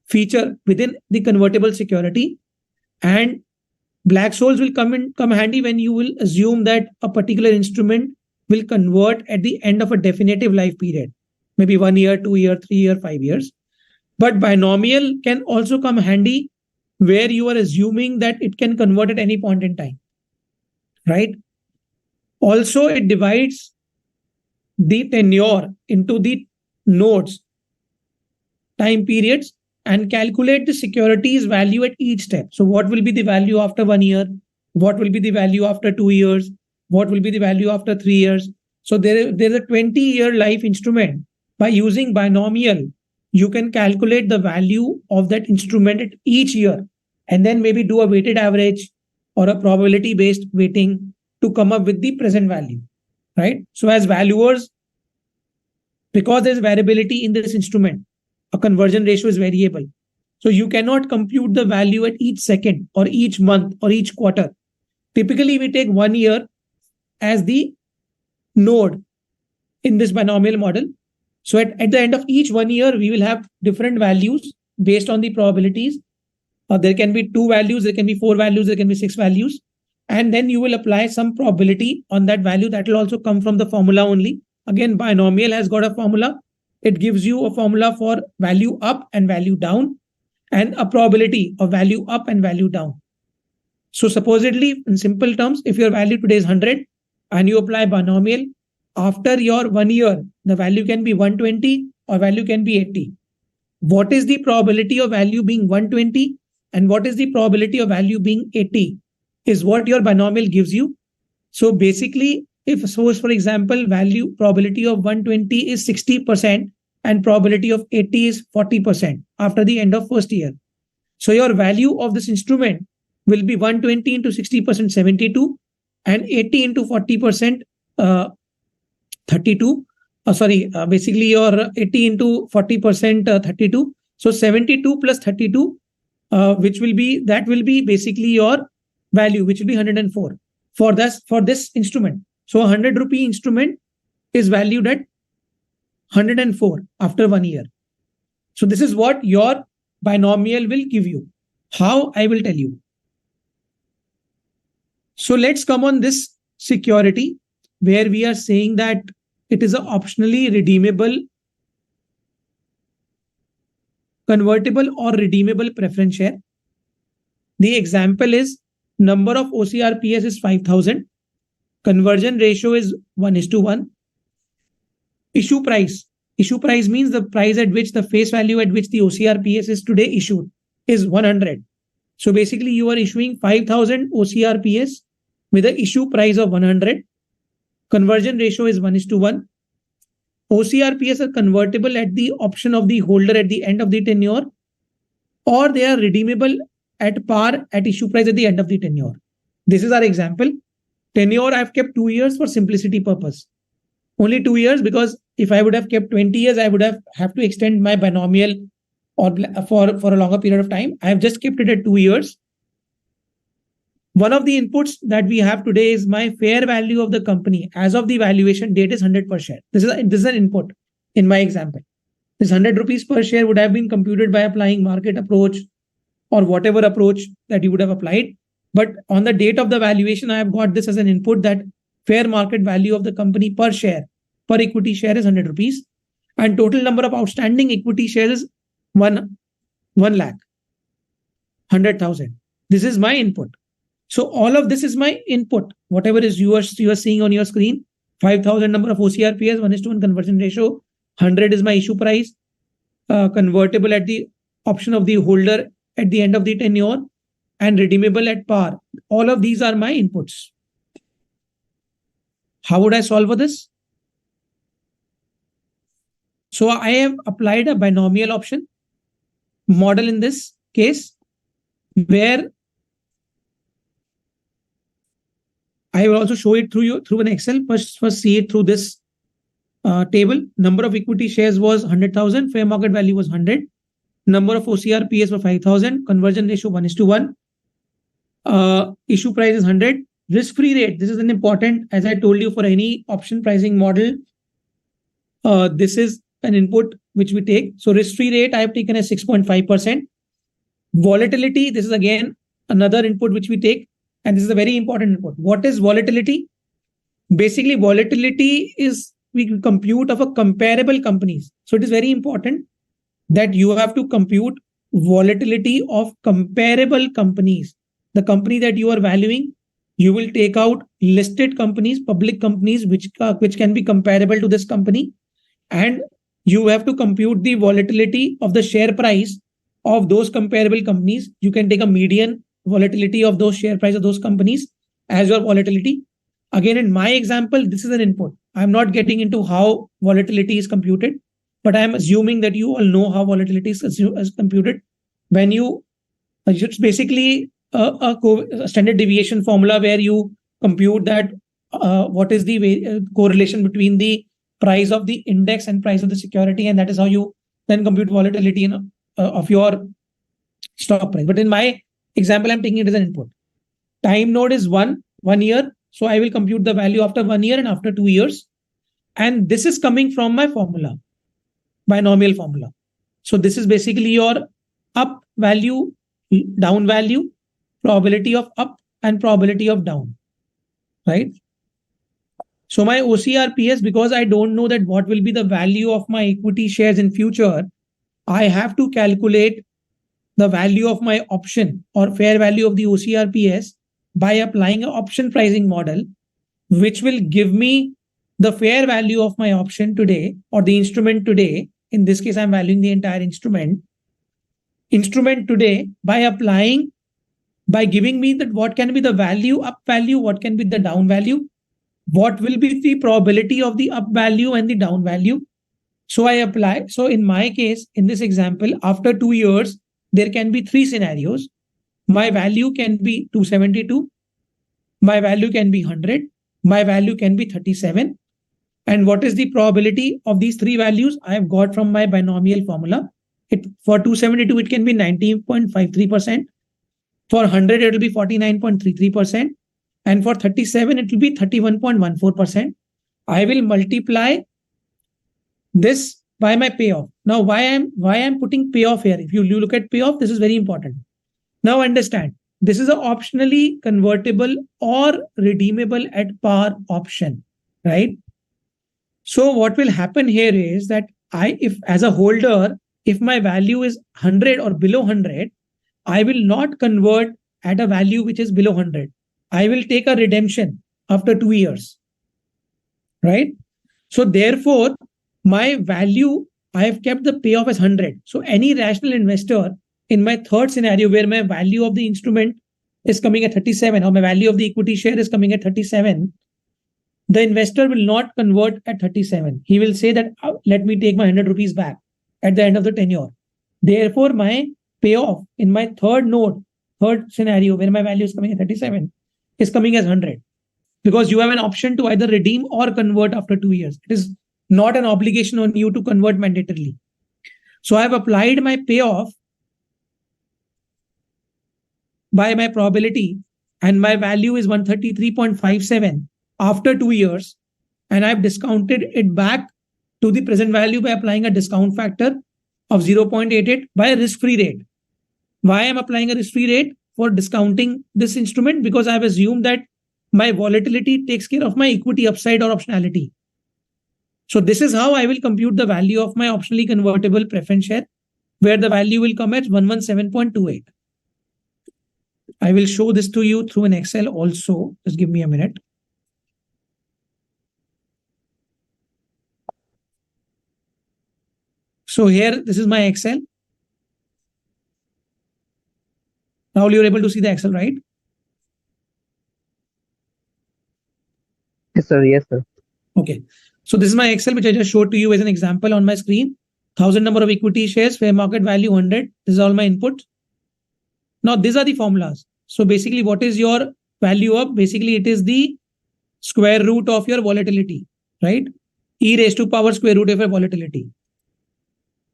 [SPEAKER 4] feature within the convertible security, and black souls will come handy when you will assume that a particular instrument will convert at the end of a definitive life period, maybe 1 year, 2 year, 3 year, 5 years. But binomial can also come handy where you are assuming that it can convert at any point in time, right? Also, it divides the tenure into the nodes, time periods, and calculate the securities value at each step. So what will be the value after 1 year? What will be the value after 2 years? What will be the value after 3 years? So there's a 20-year life instrument. By using binomial, you can calculate the value of that instrument at each year, and then maybe do a weighted average or a probability based weighting to come up with the present value, right? So as valuers, because there's variability in this instrument, a conversion ratio is variable. So you cannot compute the value at each second or each month or each quarter. Typically, we take 1 year as the node in this binomial model. So at the end of each 1 year, we will have different values based on the probabilities. There can be 2 values, there can be 4 values, there can be 6 values. And then you will apply some probability on that value. That will also come from the formula only. Again, binomial has got a formula. It gives you a formula for value up and value down, and a probability of value up and value down. So supposedly, in simple terms, if your value today is 100 and you apply binomial, after your 1 year, the value can be 120 or value can be 80. What is the probability of value being 120 and what is the probability of value being 80 is what your binomial gives you. So basically, if suppose, for example, value probability of 120 is 60% and probability of 80 is 40% after the end of first year. So your value of this instrument will be 120 into 60%, 72, and 80 into 40%, 32. Basically your 80 into 40%, 32. So 72 plus 32, which will be basically your value, which will be 104 for this instrument. So a 100 rupee instrument is valued at 104 after 1 year. So this is what your binomial will give you. How? I will tell you. So let's come on this security where we are saying that it is an optionally redeemable convertible or redeemable preference share. The example is number of OCRPS is 5,000. Conversion ratio is 1:1. Issue price. Issue price means the price at which the face value at which the OCRPS is today issued is 100. So basically you are issuing 5,000 OCRPS with an issue price of 100. Conversion ratio is 1:1. OCRPS are convertible at the option of the holder at the end of the tenure, or they are redeemable at par at issue price at the end of the tenure. This is our example. Tenure I've kept 2 years for simplicity purpose. Only 2 years, because if I would have kept 20 years, I would have to extend my binomial or for a longer period of time. I have just kept it at 2 years. One of the inputs that we have today is my fair value of the company as of the valuation date is 100 per share. This is an input in my example. This 100 rupees per share would have been computed by applying market approach or whatever approach that you would have applied. But on the date of the valuation, I have got this as an input that fair market value of the company per share, per equity share is 100 rupees. And total number of outstanding equity shares is 1 lakh, 100,000. This is my input. So all of this is my input. Whatever is you are seeing on your screen, 5,000 number of OCRPS, 1:1 conversion ratio, 100 is my issue price, convertible at the option of the holder at the end of the tenure, and redeemable at par. All of these are my inputs. How would I solve for this? So I have applied a binomial option model in this case, where I will also show it through an Excel. First see it through this table. Number of equity shares was 100,000. Fair market value was 100. Number of OCRPS were 5,000. Conversion ratio 1:1. Issue price is 100. risk-free rate. This is an important, as I told you, for any option pricing model. This is an input which we take. So risk-free rate I have taken as 6.5%. Volatility, this is again another input which we take, and this is a very important input. What is volatility? Basically, volatility is we compute of a comparable companies. So it is very important that you have to compute volatility of comparable companies. The company that you are valuing, you will take out listed companies, public companies, which can be comparable to this company. And you have to compute the volatility of the share price of those comparable companies. You can take a median volatility of those share price of those companies as your volatility. Again, in my example, this is an input. I'm not getting into how volatility is computed, but I'm assuming that you all know how volatility is computed. When it's basically a standard deviation formula where you compute that what is the correlation between the price of the index and price of the security, and that is how you then compute volatility of your stock price. But in my example, I'm taking it as an input. Time node is 1 year. So I will compute the value after 1 year and after 2 years. And this is coming from my formula, binomial formula. So this is basically your up value, down value, probability of up and probability of down, right? So my OCRPS, because I don't know that what will be the value of my equity shares in future, I have to calculate the value of my option or fair value of the OCRPS by applying an option pricing model, which will give me the fair value of my option today or the instrument today. In this case, I'm valuing the entire instrument today by giving me that what can be the value, up value, what can be the down value, what will be the probability of the up value and the down value. So I apply. So in my case, in this example, after 2 years, there can be 3 scenarios. My value can be 272. My value can be 100. My value can be 37. And what is the probability of these 3 values? I have got from my binomial formula. For 272, it can be 19.53%. For 100, it will be 49.33%. And for 37, it will be 31.14%. I will multiply this by my payoff. Now, why I'm putting payoff here? If you look at payoff, this is very important. Now understand, this is an optionally convertible or redeemable at par option, right? So what will happen here is that if as a holder, if my value is 100 or below 100, I will not convert at a value which is below 100. I will take a redemption after 2 years, right? So therefore, my value, I have kept the payoff as 100. So any rational investor in my third scenario where my value of the instrument is coming at 37 or my value of the equity share is coming at 37, the investor will not convert at 37. He will say that, let me take my 100 rupees back at the end of the tenure. Therefore, my payoff in my third scenario where my value is coming at 37 is coming as 100, because you have an option to either redeem or convert after 2 years. It is not an obligation on you to convert mandatorily. So I have applied my payoff by my probability, and my value is 133.57 after 2 years, and I've discounted it back to the present value by applying a discount factor of 0.88 by a risk-free rate. Why I'm applying a risk-free rate for discounting this instrument? Because I've assumed that my volatility takes care of my equity upside or optionality. So this is how I will compute the value of my optionally convertible preference share, where the value will come at 117.28. I will show this to you through an Excel also. Just give me a minute. So here, this is my Excel. Now you're able to see the Excel, right?
[SPEAKER 5] Yes, sir. Yes, sir.
[SPEAKER 4] Okay. So this is my Excel, which I just showed to you as an example on my screen. 1,000 number of equity shares, fair market value 100. This is all my input. Now these are the formulas. So basically, what is your value up? Basically, it is the square root of your volatility, right? E raised to power square root of your volatility.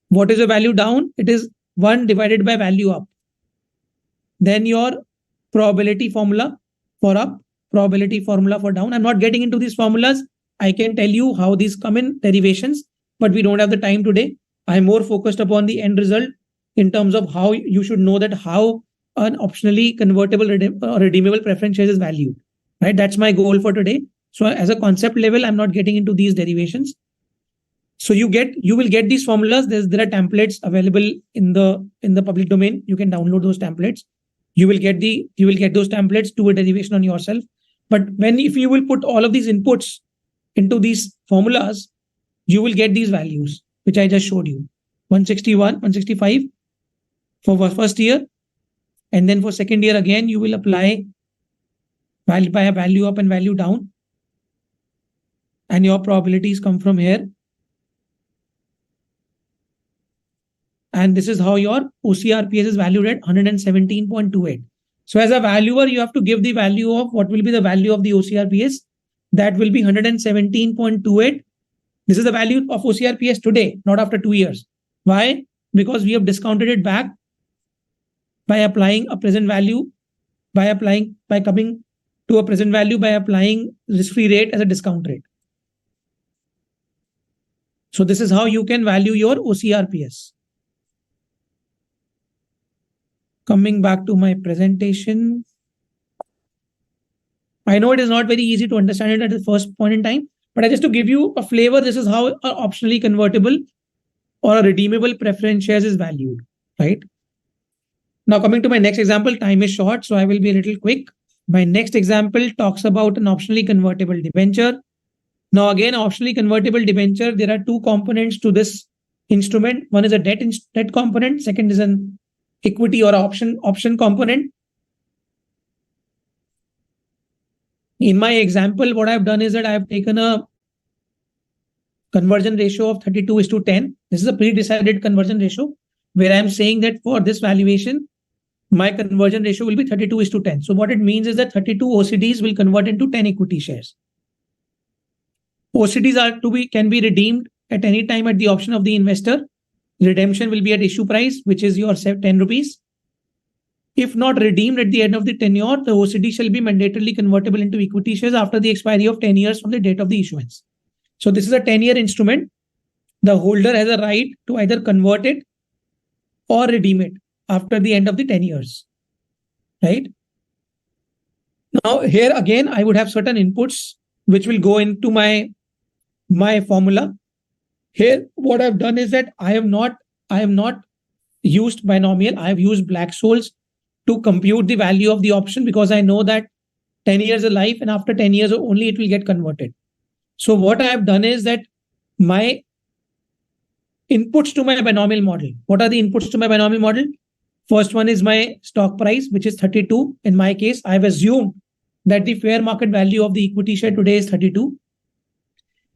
[SPEAKER 4] What is your value down? It is 1 divided by value up. Then your probability formula for up probability formula for down. I'm not getting into these formulas. I can tell you how these come in derivations, but we don't have the time today. I'm more focused upon the end result in terms of how you should know that how an optionally convertible redeemable preference shares is valued, right? That's my goal for today. So as a concept level, I'm not getting into these derivations. So you will get these formulas. There are templates available in the public domain. You can download those templates. You will get those templates, do a derivation on yourself. But if you will put all of these inputs into these formulas, you will get these values, which I just showed you. 161, 165 for first year. And then for second year, again, you will apply value up and value down. And your probabilities come from here. And this is how your OCRPS is valued at 117.28. So as a valuer, you have to give the value of what will be the value of the OCRPS. That will be 117.28. This is the value of OCRPS today, not after 2 years. Why? Because we have discounted it back by applying a present value, by coming to a present value by applying risk-free rate as a discount rate. So this is how you can value your OCRPS. Coming back to my presentation. I know it is not very easy to understand it at the first point in time, but just to give you a flavor, this is how an optionally convertible or a redeemable preference shares is valued, right? Now coming to my next example, time is short, so I will be a little quick. My next example talks about an optionally convertible debenture. Now again, optionally convertible debenture, there are two components to this instrument. One is a debt component, second is an equity or option component. In my example, what I've done is that I've taken a conversion ratio of 32:10. This is a pre-decided conversion ratio where I'm saying that for this valuation, my conversion ratio will be 32:10. So what it means is that 32 OCDs will convert into 10 equity shares. OCDs can be redeemed at any time at the option of the investor. Redemption will be at issue price, which is your 10 rupees. If not redeemed at the end of the tenure, the OCD shall be mandatorily convertible into equity shares after the expiry of 10 years from the date of the issuance. So this is a 10-year instrument. The holder has a right to either convert it or redeem it after the end of the 10 years, right? Now here again, I would have certain inputs which will go into my formula. Here, what I've done is that I have not used binomial. I have used Black-Scholes to compute the value of the option because I know that 10 years of life and after 10 years only it will get converted. So what I have done is that my inputs to my binomial model. What are the inputs to my binomial model? First one is my stock price, which is 32. In my case, I've assumed that the fair market value of the equity share today is 32.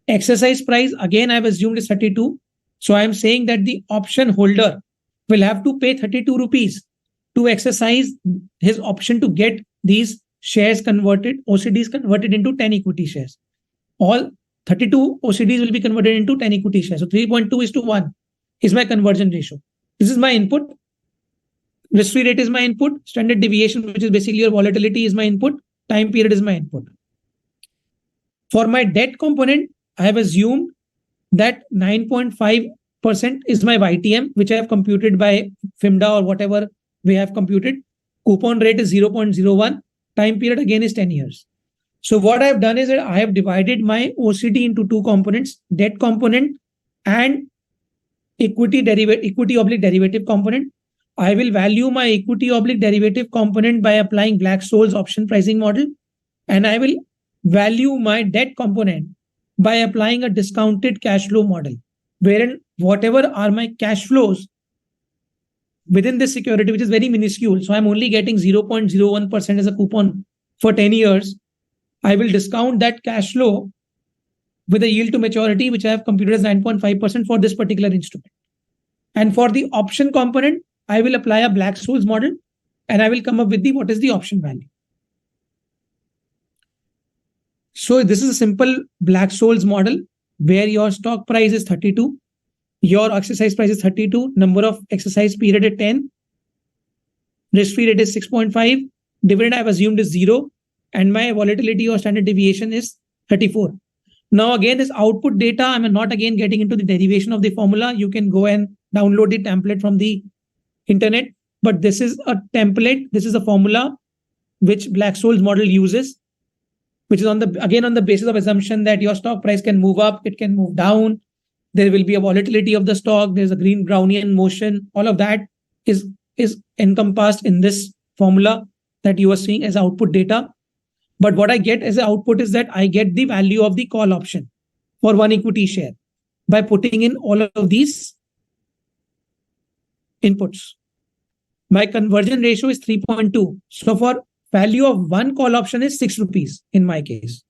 [SPEAKER 4] Exercise price, again, I've assumed is 32. So I'm saying that the option holder will have to pay 32 rupees to exercise his option to get these shares converted, OCDs converted into 10 equity shares. All 32 OCDs will be converted into 10 equity shares. So 3.2:1 is my conversion ratio. This is my input. Risk-free rate is my input. Standard deviation, which is basically your volatility, is my input. Time period is my input. For my debt component, I have assumed that 9.5% is my YTM, which I have computed by FIMDA or whatever we have computed. Coupon rate is 0.01. Time period again is 10 years. So what I have done is that I have divided my OCD into two components, debt component and equity/derivative component. I will value my equity/derivative component by applying Black-Scholes option pricing model, and I will value my debt component by applying a discounted cash flow model, wherein whatever are my cash flows within this security, which is very minuscule, so I'm only getting 0.01% as a coupon for 10 years, I will discount that cash flow with a yield to maturity, which I have computed as 9.5% for this particular instrument. And for the option component, I will apply a Black-Scholes model and I will come up with what is the option value. So this is a simple Black-Scholes model where your stock price is 32, your exercise price is 32, number of exercise period is 10, risk-free rate is 6.5, dividend I've assumed is 0, and my volatility or standard deviation is 34. Now again, this output data, I'm not again getting into the derivation of the formula. You can go and download the template from the internet, but this is a template. This is a formula which Black-Scholes model uses, which is on the basis of assumption that your stock price can move up, it can move down. There will be a volatility of the stock. There's a green Brownian motion. All of that is encompassed in this formula that you are seeing as output data. But what I get as an output is that I get the value of the call option for one equity share by putting in all of these inputs. My conversion ratio is 3.2. So for value of one call option is 6 rupees in my case.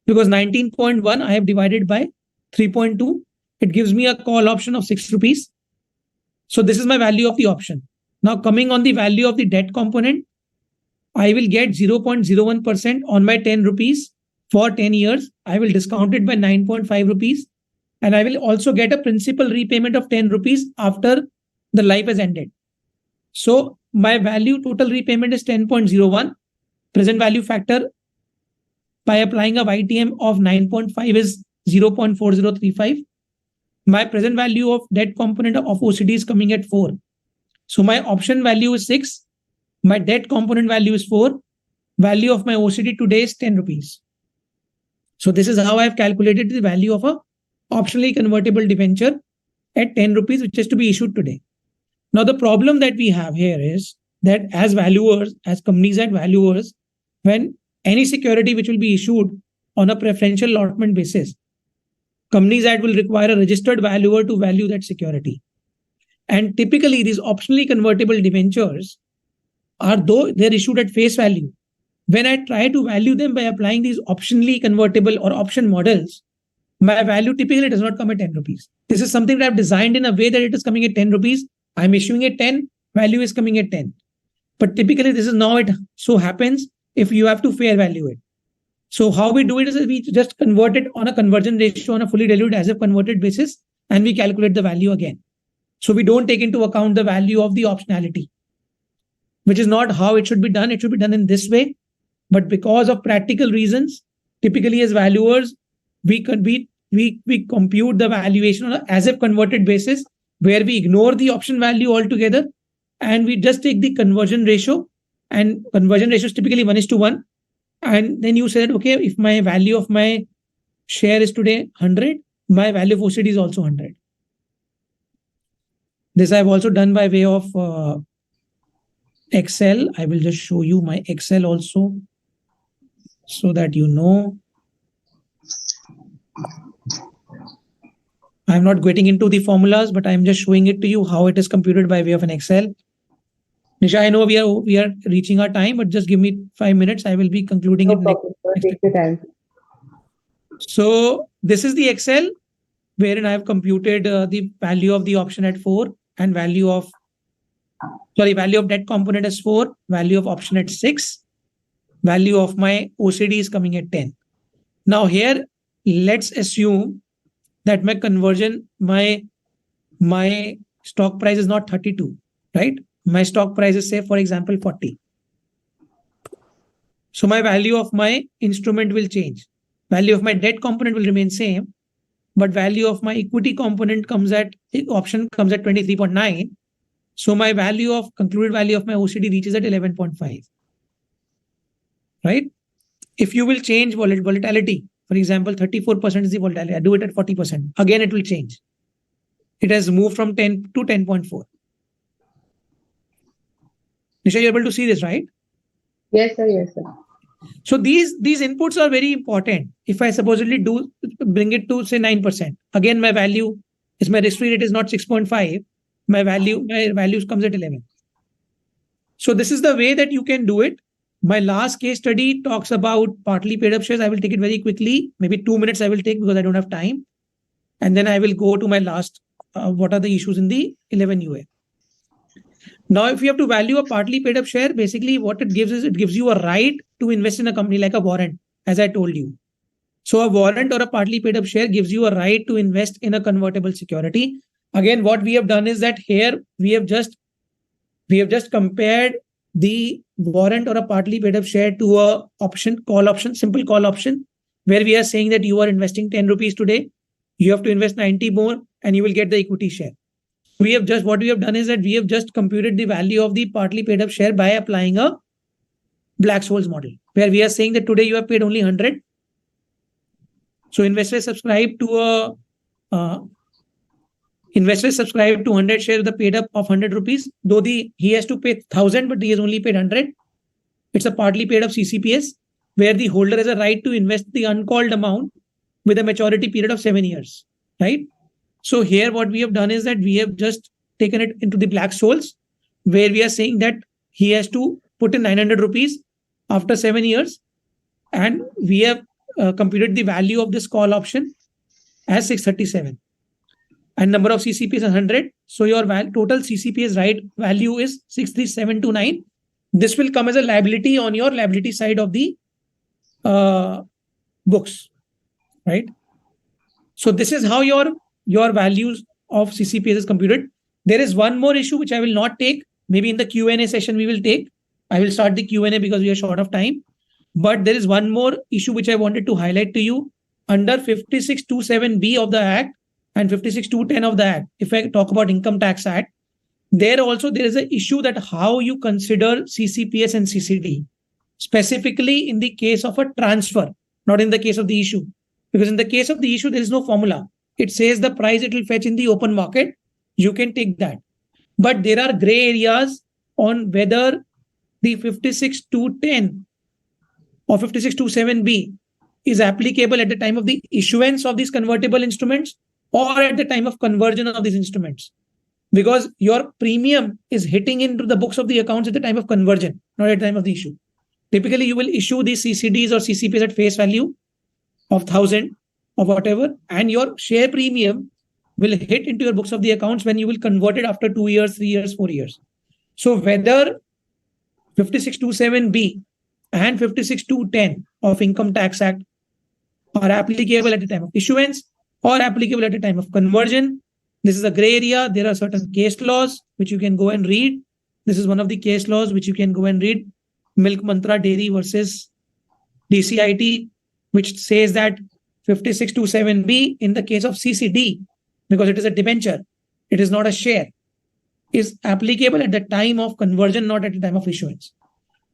[SPEAKER 4] Because 19.1 I have divided by 3.2. It gives me a call option of 6 rupees. So this is my value of the option. Now coming on the value of the debt component, I will get 0.01% on my 10 rupees for 10 years. I will discount it by 9.5 rupees. And I will also get a principal repayment of 10 rupees after the life has ended. So my value total repayment is 10.01. Present value factor by applying a YTM of 9.5 is 0.4035. My present value of debt component of OCD is coming at 4. So my option value is 6. My debt component value is 4. Value of my OCD today is 10 rupees. So this is how I have calculated the value of a optionally convertible debenture at 10 rupees, which is to be issued today. Now the problem that we have here is that as valuers, as companies and valuers, when any security which will be issued on a preferential allotment basis, companies that will require a registered valuer to value that security. And typically these optionally convertible debentures are, though they're issued at face value, when I try to value them by applying these optionally convertible or option models, my value typically does not come at 10 rupees. This is something that I've designed in a way that it is coming at 10 rupees. I'm issuing at 10, value is coming at 10. But typically this is now it so happens if you have to fair value it. So how we do it is we just convert it on a conversion ratio on a fully diluted as if converted basis, and we calculate the value again. So we don't take into account the value of the optionality, which is not how it should be done. It should be done in this way. But because of practical reasons, typically as valuers, we compute the valuation on an as if converted basis, where we ignore the option value altogether and we just take the conversion ratio, and conversion ratio is typically 1:1. And then you said, okay, if my value of my share is today 100, my value of OCD is also 100. This I've also done by way of Excel. I will just show you my Excel also so that you know. I'm not getting into the formulas, but I'm just showing it to you how it is computed by way of an Excel. Nisha, I know we are reaching our time, but just give me 5 minutes. I will be concluding
[SPEAKER 1] No
[SPEAKER 4] it
[SPEAKER 1] problem, sir. Take your time.
[SPEAKER 4] So this is the Excel wherein I have computed the value of the option at 4 and value of debt component as 4, value of option at 6, value of my OCD is coming at 10. Now here, let's assume that my conversion, my stock price is not 32, right? My stock price is, say, for example, 40. So my value of my instrument will change. Value of my debt component will remain same, but value of my equity component option comes at 23.9. So my concluded value of my OCD reaches at 11.5, right? If you will change volatility, for example, 34% is the volatility, I do it at 40%. Again, it will change. It has moved from 10 to 10.4. Nisha, you're able to see this, right?
[SPEAKER 1] Yes, sir. Yes, sir.
[SPEAKER 4] So these inputs are very important. If I supposedly bring it to say 9%, again my value is my risk-free rate is not 6.5. My values comes at 11. So this is the way that you can do it. My last case study talks about partly paid up shares. I will take it very quickly. Maybe 2 minutes I will take because I don't have time. And then I will go to my last, what are the issues in the 11 UA. Now, if you have to value a partly paid up share, basically what it gives is it gives you a right to invest in a company like a warrant, as I told you. So a warrant or a partly paid up share gives you a right to invest in a convertible security. Again, what we have done is that here we have just compared the warrant or a partly paid up share to a call option, simple call option, where we are saying that you are investing 10 rupees today, you have to invest 90 more and you will get the equity share. What we have done is that we have just computed the value of the partly paid up share by applying a Black-Scholes model, where we are saying that today you have paid only 100. So investors subscribe to 100 shares with a paid up of 100 rupees, though he has to pay 1000, but he has only paid 100. It's a partly paid up CCPS, where the holder has a right to invest the uncalled amount with a maturity period of 7 years, right? So here what we have done is that we have just taken it into the Black-Scholes, where we are saying that he has to put in 900 rupees after 7 years, and we have computed the value of this call option as 637, and number of CCPs is 100. So your total CCPs right value is 63729. This will come as a liability on your liability side of the books, right? So this is how your values of CCPs is computed. There is one more issue which I will not take. Maybe in the Q&A session we will take. I will start the Q&A because we are short of time. But there is one more issue which I wanted to highlight to you. Under 5627B of the Act and 56210 of the Act, if I talk about Income Tax Act, there is an issue that how you consider CCPS and CCD, specifically in the case of a transfer, not in the case of the issue. Because in the case of the issue, there is no formula. It says the price it will fetch in the open market. You can take that. But there are gray areas on whether the 56210 or 5627B is applicable at the time of the issuance of these convertible instruments or at the time of conversion of these instruments. Because your premium is hitting into the books of the accounts at the time of conversion, not at the time of the issue. Typically, you will issue these CCDs or CCPs at face value of 1000 or whatever, and your share premium will hit into your books of the accounts when you will convert it after 2 years, 3 years, 4 years. So whether 5627B and 56210 of Income Tax Act are applicable at the time of issuance or applicable at the time of conversion, this is a gray area. There are certain case laws which you can go and read. This is one of the case laws which you can go and read. Milk Mantra Dairy versus DCIT, which says that 5627B in the case of CCD, because it is a debenture, it is not a share, is applicable at the time of conversion, not at the time of issuance.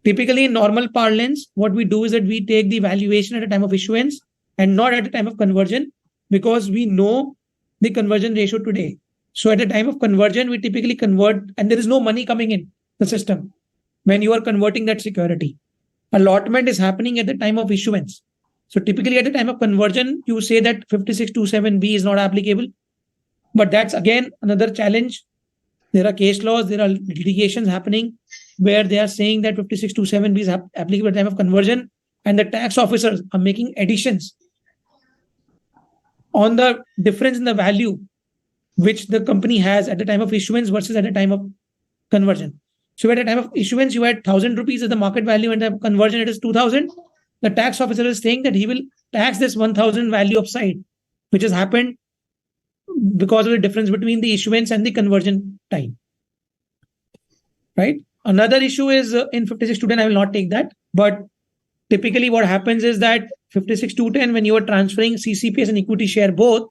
[SPEAKER 4] Typically, in normal parlance, what we do is that we take the valuation at the time of issuance and not at the time of conversion, because we know the conversion ratio today. So at the time of conversion, we typically convert, and there is no money coming in the system when you are converting that security. Allotment is happening at the time of issuance. So typically at the time of conversion, you say that 5627B is not applicable. But that's again another challenge. There are case laws, there are litigations happening where they are saying that 5627B is applicable at the time of conversion, and the tax officers are making additions on the difference in the value which the company has at the time of issuance versus at the time of conversion. So at the time of issuance, you had 1000 rupees as the market value, and the conversion it is 2000. The tax officer is saying that he will tax this 1000 value upside, which has happened because of the difference between the issuance and the conversion time. Right? Another issue is in 56.210, I will not take that. But typically what happens is that 56.210, when you are transferring CCPS and equity share both,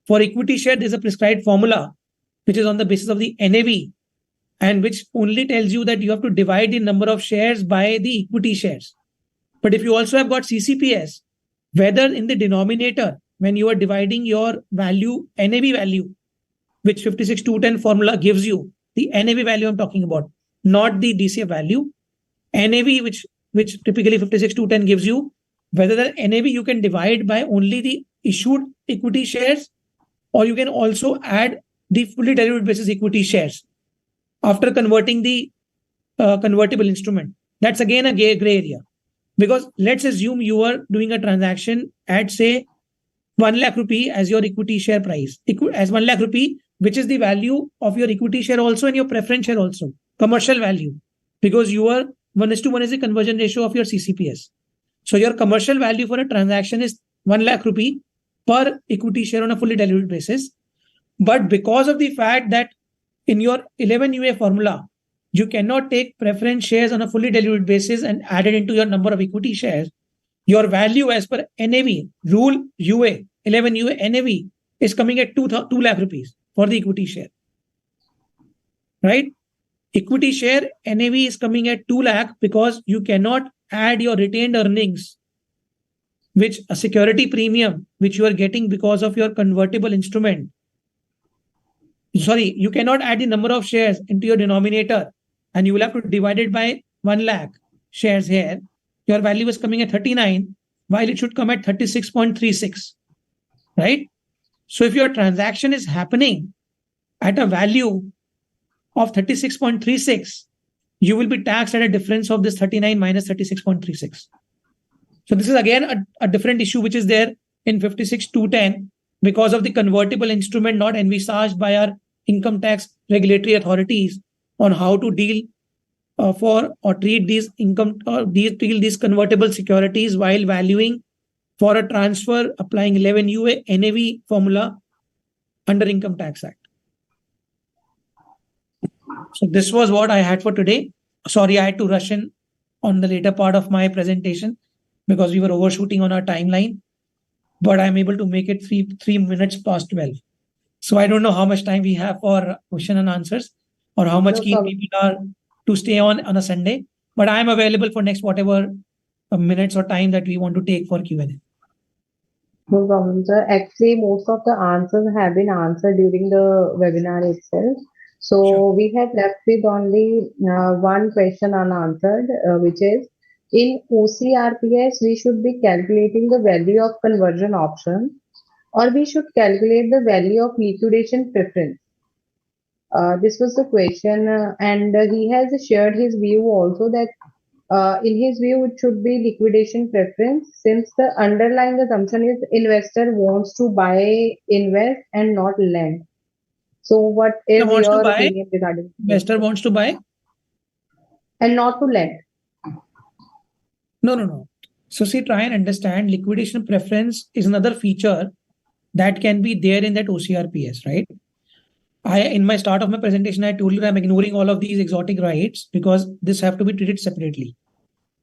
[SPEAKER 4] for equity share, there's a prescribed formula, which is on the basis of the NAV, and which only tells you that you have to divide the number of shares by the equity shares. But if you also have got CCPS, whether in the denominator, when you are dividing your value, NAV value, which 56.210 formula gives you, the NAV value I'm talking about, not the DCF value, NAV, which typically 56.210 gives you, whether the NAV you can divide by only the issued equity shares, or you can also add the fully diluted basis equity shares after converting the convertible instrument. That's again a gray area. Because let's assume you are doing a transaction at, say, 1 lakh rupee as your equity share price, as 1 lakh rupee, which is the value of your equity share also and your preference share also, commercial value, because you are 1:1 is the conversion ratio of your CCPS. So your commercial value for a transaction is 1 lakh rupee per equity share on a fully diluted basis. But because of the fact that in your 11 UA formula, you cannot take preference shares on a fully diluted basis and add it into your number of equity shares. Your value as per NAV, rule UA, 11 UA NAV is coming at 2 lakh rupees for the equity share. Right? Equity share NAV is coming at 2 lakh because you cannot add your retained earnings, which a security premium, which you are getting because of your convertible instrument. Sorry, you cannot add the number of shares into your denominator and you will have to divide it by 1 lakh shares here. Your value is coming at 39, while it should come at 36.36, right? So if your transaction is happening at a value of 36.36, you will be taxed at a difference of this 39 minus 36.36. So this is again a different issue which is there in 56.210 because of the convertible instrument not envisaged by our income tax regulatory authorities on how to deal for or treat these these convertible securities while valuing for a transfer applying 11 UA NAV formula under Income Tax Act. So this was what I had for today. Sorry, I had to rush in on the later part of my presentation because we were overshooting on our timeline, but I'm able to make it 3 minutes past 12. So I don't know how much time we have for question and answers or how much keen people are to stay on a Sunday, but I'm available for next whatever minutes or time that we want to take for Q&A.
[SPEAKER 1] No problem, sir. Actually, most of the answers have been answered during the webinar itself. So
[SPEAKER 4] Sure.
[SPEAKER 1] we have left with only one question unanswered, which is in OCRPS, we should be calculating the value of conversion option or we should calculate the value of liquidation preference. This was the question, and he has shared his view also that in his view, it should be liquidation preference since the underlying assumption is investor wants to buy, invest, and not lend. So, what is
[SPEAKER 4] Wants to
[SPEAKER 1] your
[SPEAKER 4] buy,
[SPEAKER 1] opinion regarding this?
[SPEAKER 4] investor wants to buy?
[SPEAKER 1] And not to lend?
[SPEAKER 4] No. So see, try and understand liquidation preference is another feature that can be there in that OCRPS, right? In my start of my presentation, I told you I'm ignoring all of these exotic rights because this have to be treated separately.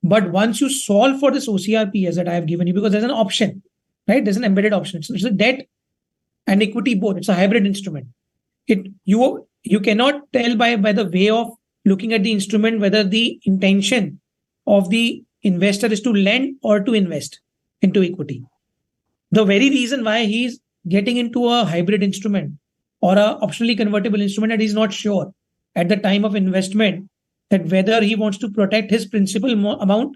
[SPEAKER 4] But once you solve for this OCRPS that I have given you, because there's an option, right? There's an embedded option. It's a debt and equity both. It's a hybrid instrument. You cannot tell by the way of looking at the instrument whether the intention of the investor is to lend or to invest into equity. The very reason why he's getting into a hybrid instrument or a optionally convertible instrument that he's not sure at the time of investment that whether he wants to protect his principal amount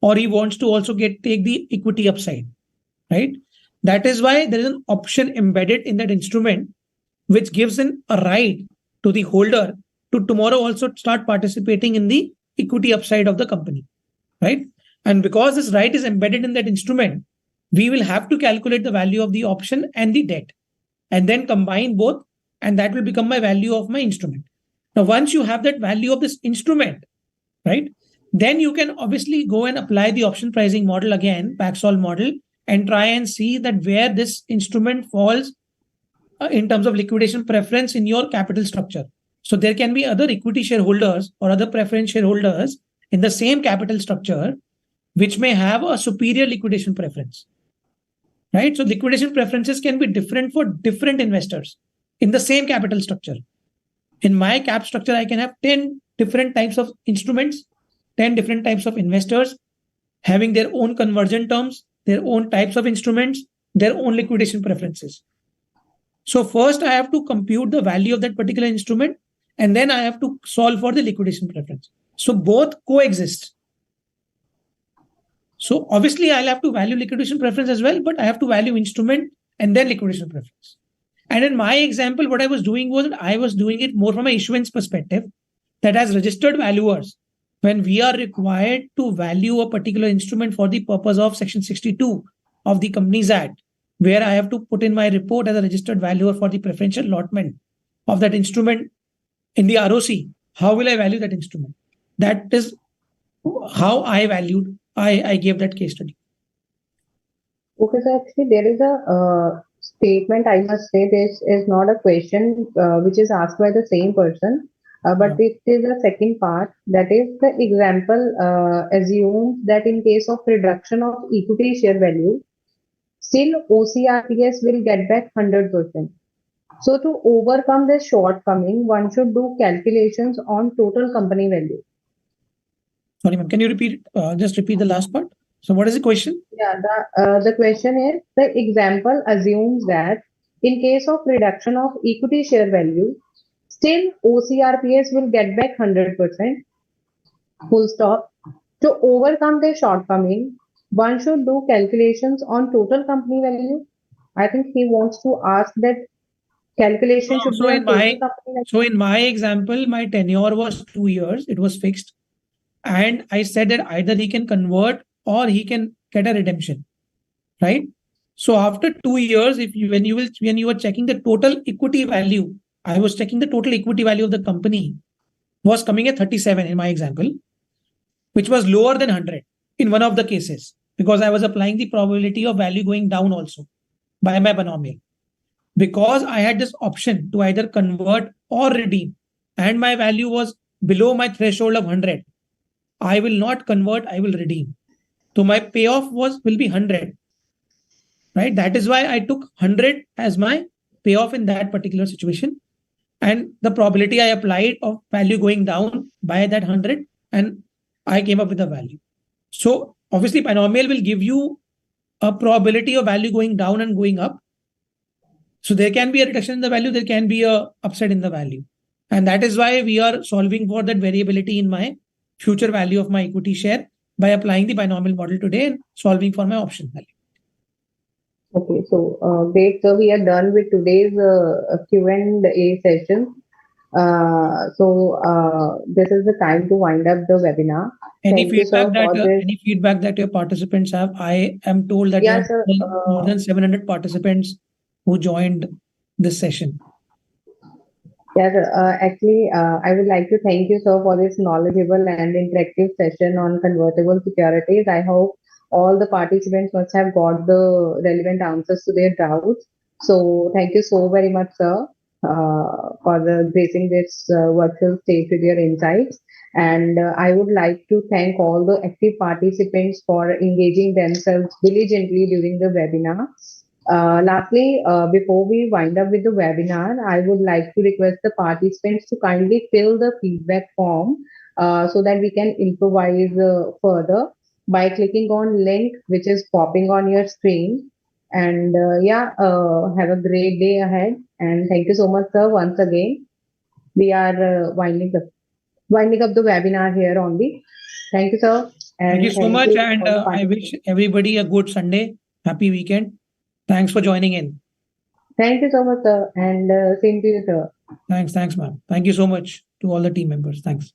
[SPEAKER 4] or he wants to also take the equity upside, right? That is why there is an option embedded in that instrument which gives him a right to the holder to tomorrow also start participating in the equity upside of the company, right? And because this right is embedded in that instrument, we will have to calculate the value of the option and the debt and then combine both, and that will become my value of my instrument. Now, once you have that value of this instrument, right, then you can obviously go and apply the option pricing model again, Paxol model, and try and see that where this instrument falls in terms of liquidation preference in your capital structure. So there can be other equity shareholders or other preference shareholders in the same capital structure, which may have a superior liquidation preference, right? So liquidation preferences can be different for different investors in the same capital structure. In my cap structure, I can have 10 different types of instruments, 10 different types of investors having their own conversion terms, their own types of instruments, their own liquidation preferences. So first I have to compute the value of that particular instrument, and then I have to solve for the liquidation preference. So both coexist. So obviously I'll have to value liquidation preference as well, but I have to value instrument and then liquidation preference. And in my example, what I was doing was I was doing it more from an issuance perspective, that as registered valuers, when we are required to value a particular instrument for the purpose of Section 62 of the Companies Act, where I have to put in my report as a registered valuer for the preferential allotment of that instrument in the ROC, how will I value that instrument? That is how I gave that case study.
[SPEAKER 1] Okay, so actually there is a statement, I must say this is not a question which is asked by the same person, But it is a second part. That is the example assumes that in case of reduction of equity share value, still OCRPS will get back 100%. So to overcome this shortcoming, one should do calculations on total company value.
[SPEAKER 4] Sorry, ma'am. Can you repeat? Just repeat the last part. So, what is the question?
[SPEAKER 1] Yeah, the question is the example assumes that in case of reduction of equity share value, still OCRPS will get back 100%. Full stop. To overcome the shortcoming, one should do calculations on total company value. I think he wants to ask that calculation should
[SPEAKER 4] So
[SPEAKER 1] be
[SPEAKER 4] in
[SPEAKER 1] on total
[SPEAKER 4] my
[SPEAKER 1] company value.
[SPEAKER 4] so in my example, my tenure was 2 years. It was fixed, and I said that either he can convert or he can get a redemption, right? So after 2 years, if you when you were checking the total equity value, I was checking the total equity value of the company was coming at 37 in my example, which was lower than 100 in one of the cases because I was applying the probability of value going down also by my binomial. Because I had this option to either convert or redeem, and my value was below my threshold of 100, I will not convert, I will redeem. So my payoff will be 100, right? That is why I took 100 as my payoff in that particular situation. And the probability I applied of value going down by that 100, and I came up with a value. So obviously binomial will give you a probability of value going down and going up. So there can be a reduction in the value, there can be a upside in the value. And that is why we are solving for that variability in my future value of my equity share by applying the binomial model today and solving for my option value.
[SPEAKER 1] Okay, so great. So we are done with today's Q&A session. This is the time to wind up the webinar. Thank you, sir, for this.
[SPEAKER 4] Any feedback that your participants have? I am told that
[SPEAKER 1] Yeah, sir,
[SPEAKER 4] more than 700 participants who joined this session.
[SPEAKER 1] Yeah, sir. Actually, I would like to thank you, sir, for this knowledgeable and interactive session on convertible securities. I hope all the participants must have got the relevant answers to their doubts. So, thank you so very much, sir, for gracing this virtual stage with your insights. And I would like to thank all the active participants for engaging themselves diligently during the webinar. Lastly, before we wind up with the webinar, I would like to request the participants to kindly fill the feedback form so that we can improvise further by clicking on link which is popping on your screen. And have a great day ahead. And thank you so much, sir. Once again, we are winding up the webinar here only. Thank you, sir. And
[SPEAKER 4] thank you so much. And
[SPEAKER 1] all the
[SPEAKER 4] I wish everybody a good Sunday, happy weekend. Thanks for joining in.
[SPEAKER 1] Thank you so much, sir. And same to you, sir.
[SPEAKER 4] Thanks, ma'am. Thank you so much to all the team members. Thanks.